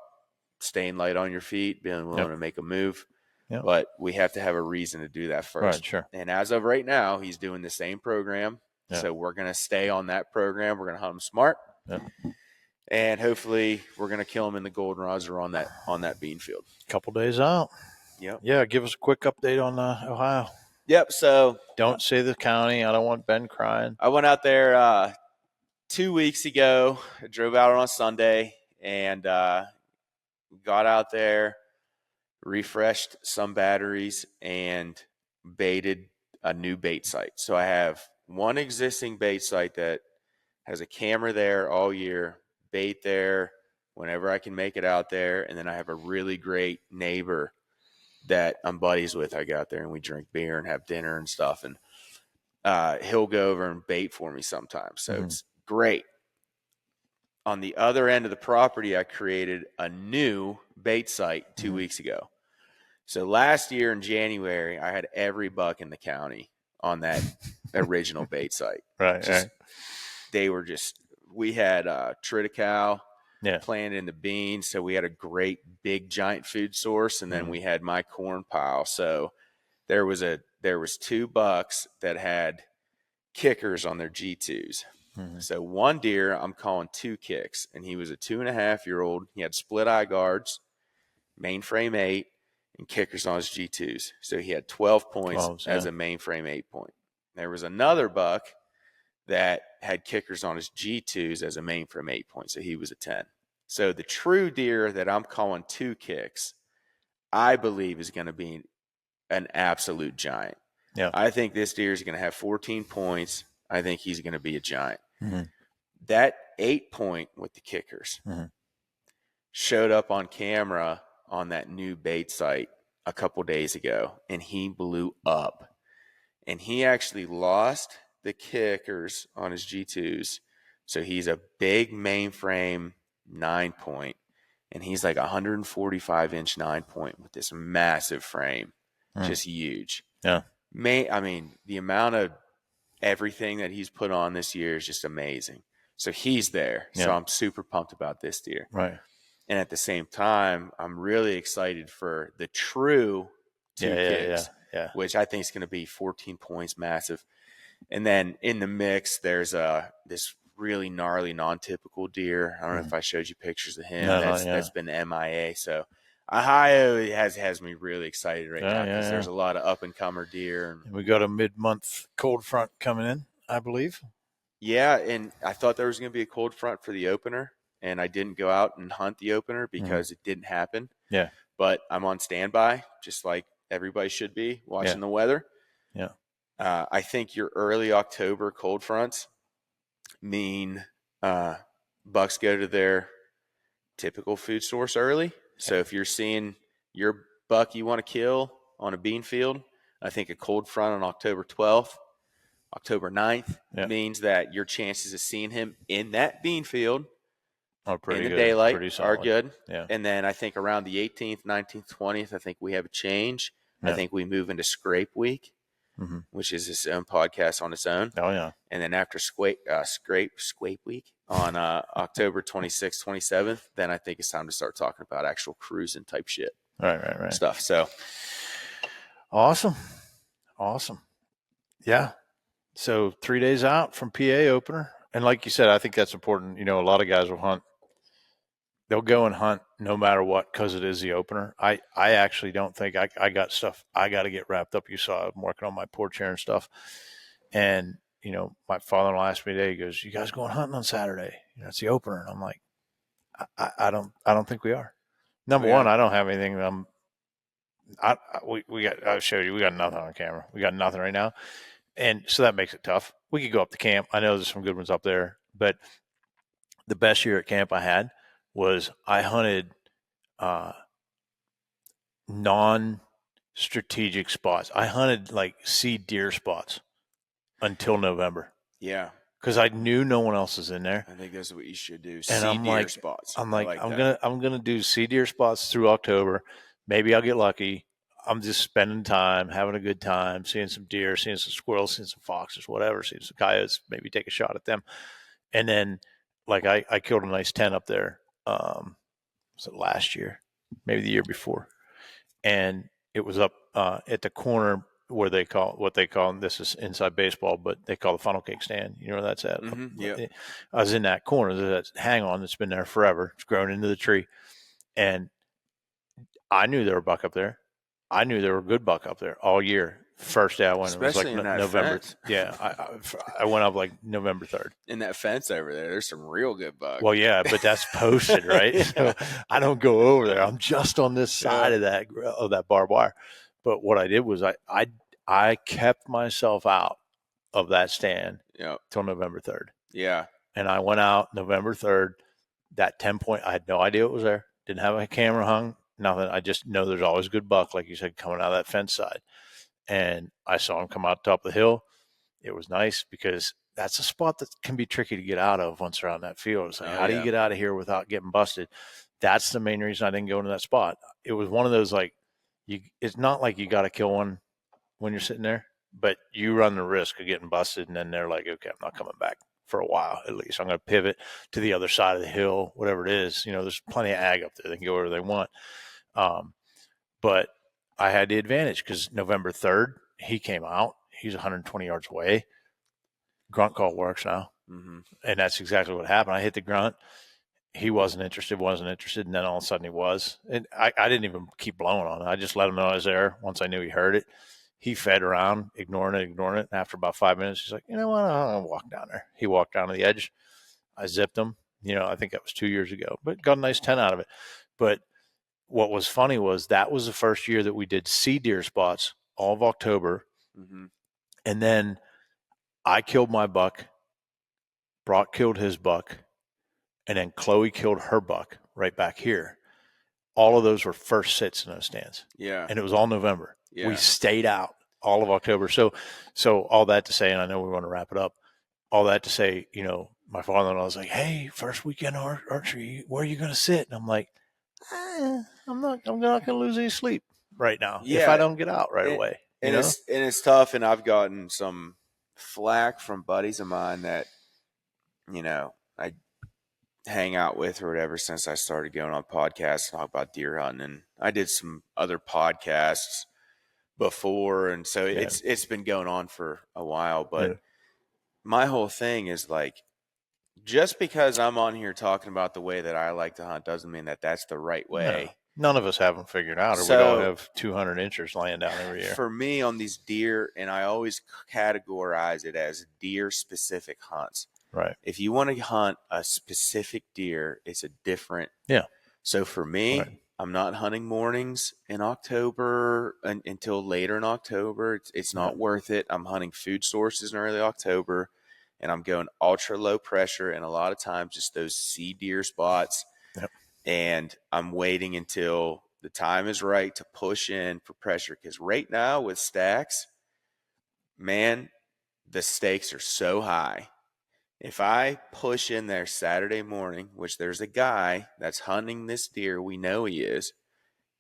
staying light on your feet, being willing to make a move. Yep. But we have to have a reason to do that first. Right, sure. And as of right now, he's doing the same program. So we're going to stay on that program. We're going to hunt him smart. And hopefully we're going to kill him in the goldenrods or on that bean field. Couple days out. Yep. Yeah, give us a quick update on Ohio. Yep. So don't say the county. I don't want Ben crying. I went out there 2 weeks ago. I drove out on a Sunday and got out there, refreshed some batteries, and baited a new bait site. So I have one existing bait site that has a camera there all year, bait there whenever I can make it out there. And then I have a really great neighbor that I'm buddies with. I go out there and we drink beer and have dinner and stuff. And he'll go over and bait for me sometimes. So it's great. On the other end of the property, I created a new bait site 2 weeks ago. So last year in January, I had every buck in the county on that original bait site. Right. We had triticale planted in the beans. So we had a great big giant food source. And then we had my corn pile. So there was 2 bucks that had kickers on their G2s. So one deer, I'm calling 2 kicks, and he was a 2.5-year-old. He had split eye guards, mainframe 8, and kickers on his G2s. So he had 12 points as a mainframe 8 point. There was another buck that had kickers on his G2s as a mainframe 8 point. So he was a 10. So the true deer that I'm calling 2 kicks, I believe is going to be an absolute giant. Yeah. I think this deer is going to have 14 points. I think he's going to be a giant. That 8 point with the kickers showed up on camera on that new bait site a couple days ago, and he blew up. And he actually lost the kickers on his G2s. So he's a big mainframe 9 point, and he's like 145-inch 9 point with this massive frame, just huge. Yeah. The amount of everything that he's put on this year is just amazing. So he's there. So I'm super pumped about this deer. Right. And at the same time, I'm really excited for the true two kicks, which I think is going to be 14 points, massive. And then in the mix, there's this really gnarly, non-typical deer. I don't know if I showed you pictures of him. That's been MIA. So Ohio has me really excited right now because there's a lot of up-and-comer deer. And we got a mid-month cold front coming in, I believe. Yeah, and I thought there was going to be a cold front for the opener, and I didn't go out and hunt the opener because it didn't happen. Yeah. But I'm on standby, just like everybody should be, watching the weather. Yeah. I think your early October cold fronts mean bucks go to their typical food source early. So if you're seeing your buck you want to kill on a bean field, I think a cold front on October 12th, October 9th means that your chances of seeing him in that bean field in the daylight are good. Yeah. And then I think around the 18th, 19th, 20th, I think we have a change. I think we move into scrape week, which is its own podcast on its own. Oh, yeah. And then after scrape week on October 26th, 27th, then I think it's time to start talking about actual cruising type shit. Right. Stuff. So awesome. Yeah. So 3 days out from PA opener. And like you said, I think that's important. You know, a lot of guys will hunt. They'll go and hunt no matter what because it is the opener. I actually don't think I got stuff I got to get wrapped up. You saw I'm working on my porch here and stuff. And, you know, my father-in-law asked me today, he goes, you guys going hunting on Saturday? You know, it's the opener. And I'm like, I don't think we are. Number one, I don't have anything. I showed you, we got nothing on camera. We got nothing right now. And so that makes it tough. We could go up to camp. I know there's some good ones up there, but the best year at camp I had was I hunted non-strategic spots. I hunted like seed deer spots until November. Yeah. Because I knew no one else is in there. I think that's what you should do. And deer spots. I'm gonna do seed deer spots through October. Maybe I'll get lucky. I'm just spending time, having a good time, seeing some deer, seeing some squirrels, seeing some foxes, whatever, seeing some coyotes, maybe take a shot at them. And then like I killed a nice 10 up there. Was it last year? Maybe the year before. And it was up at the corner where they call this is inside baseball, but they call the funnel cake stand. You know where that's at? Yeah. I was in that corner. There's that hang on that's been there forever. It's grown into the tree. And I knew there were buck up there. I knew there were good buck up there all year. First day I went, especially it was like in November. Fence. Yeah, I went up like November 3rd. In that fence over there's some real good buck. Well, yeah, but that's posted, right? Yeah. So I don't go over there. I'm just on this side of that barbed wire. But what I did was I kept myself out of that stand till November 3rd. Yeah. And I went out November 3rd. That 10-point, I had no idea it was there. Didn't have a camera hung. Nothing. I just know there's always good buck, like you said, coming out of that fence side. And I saw him come out top of the hill. It was nice because that's a spot that can be tricky to get out of once they're out in that field. It's like, how do you get out of here without getting busted? That's the main reason I didn't go into that spot. It was one of those, like, it's not like you got to kill one when you're sitting there, but you run the risk of getting busted. And then they're like, okay, I'm not coming back for a while, at least. I'm going to pivot to the other side of the hill, whatever it is. You know, there's plenty of ag up there. They can go wherever they want. But I had the advantage because November 3rd, he came out. He's 120 yards away. Grunt call works now. Mm-hmm. And that's exactly what happened. I hit the grunt. He wasn't interested. And then all of a sudden he was. And I didn't even keep blowing on it. I just let him know I was there once I knew he heard it. He fed around, ignoring it. And after about 5 minutes, he's like, you know what? I'll walk down there. He walked down to the edge. I zipped him. You know, I think that was 2 years ago. But got a nice 10 out of it. But what was funny was that was the first year that we did seed deer spots all of October. Mm-hmm. And then I killed my buck. Brock killed his buck. And then Chloe killed her buck right back here. All of those were first sits in those stands. Yeah. And it was all November. Yeah. We stayed out all of October. So all that to say, and I know we want to wrap it up, all that to say, you know, my father-in-law was like, hey, first weekend archery, where are you going to sit? And I'm like, I'm not going to lose any sleep right now if I don't get out right away. And it's tough. And I've gotten some flack from buddies of mine that, I hang out with or whatever since I started going on podcasts and talk about deer hunting. And I did some other podcasts before, and so it's been going on for a while. But my whole thing is like, just because I'm on here talking about the way that I like to hunt doesn't mean that that's the right way. No, none of us have them figured out, or we don't have 200 inchers laying down every year. For me, on these deer, and I always categorize it as deer-specific hunts. Right. If you want to hunt a specific deer, it's a different. Yeah. So for me, I'm not hunting mornings in October until later in October. It's not worth it. I'm hunting food sources in early October, and I'm going ultra low pressure, and a lot of times just those seed deer spots. Yep. And I'm waiting until the time is right to push in for pressure, because right now with Stax, man, the stakes are so high. If I push in there Saturday morning, which there's a guy that's hunting this deer, we know he is,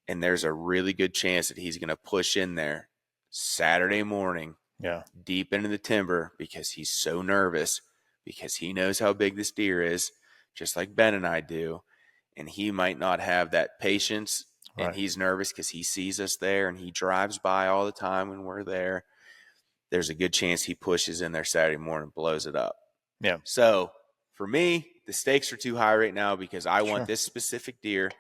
and there's a really good chance that he's going to push in there Saturday morning, deep into the timber, because he's so nervous, because he knows how big this deer is, just like Ben and I do, and he might not have that patience, and he's nervous because he sees us there, and he drives by all the time when we're there. There's a good chance he pushes in there Saturday morning, blows it up. Yeah. So for me, the stakes are too high right now because I want this specific deer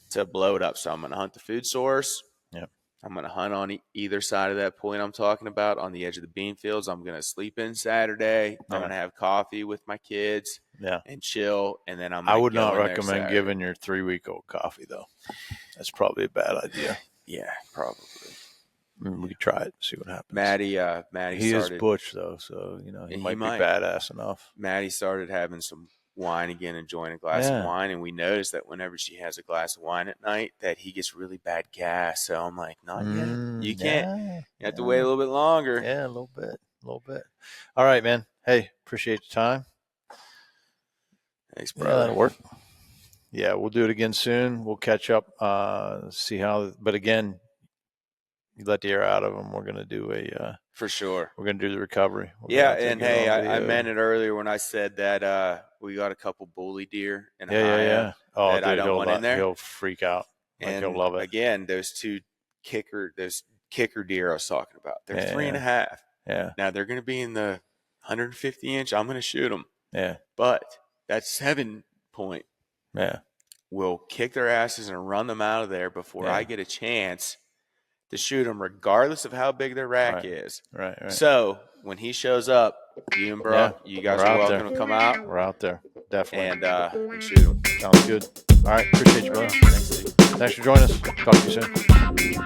to blow it up. So I'm going to hunt the food source. Yeah. I'm going to hunt on either side of that point I'm talking about, on the edge of the bean fields. I'm going to sleep in Saturday. I'm going to have coffee with my kids and chill. And then I would not recommend giving your 3-week-old coffee, though. That's probably a bad idea. Yeah, probably. I mean, we could try it, see what happens. Maddie he started, is butch, though, so he might be badass enough. Maddie started having some wine again, enjoying a glass of wine, and we noticed that whenever she has a glass of wine at night, that he gets really bad gas. So I'm like, not yet. You can't. You have to wait a little bit longer. Yeah, a little bit. All right, man. Hey, appreciate your time. Thanks, brother. That'll work. Yeah, we'll do it again soon. We'll catch up, see how. But again, you let the air out of them. We're gonna do for sure. We're gonna do the recovery. And hey, I meant it earlier when I said that we got a couple bully deer in Ohio that dude, I don't want in there. He'll freak out. And he'll love it. Again, those kicker deer I was talking about. They're 3.5. Yeah. Now they're gonna be in the 150 inch. I'm gonna shoot them. Yeah. But that 7-point. Yeah. Will kick their asses and run them out of there before I get a chance to shoot them, regardless of how big their rack is. Right. So when he shows up, you and bro, you guys are welcome to come out. We're out there, definitely, and shoot them. Sounds good. All right, appreciate you, brother. Thanks for joining us. Talk to you soon.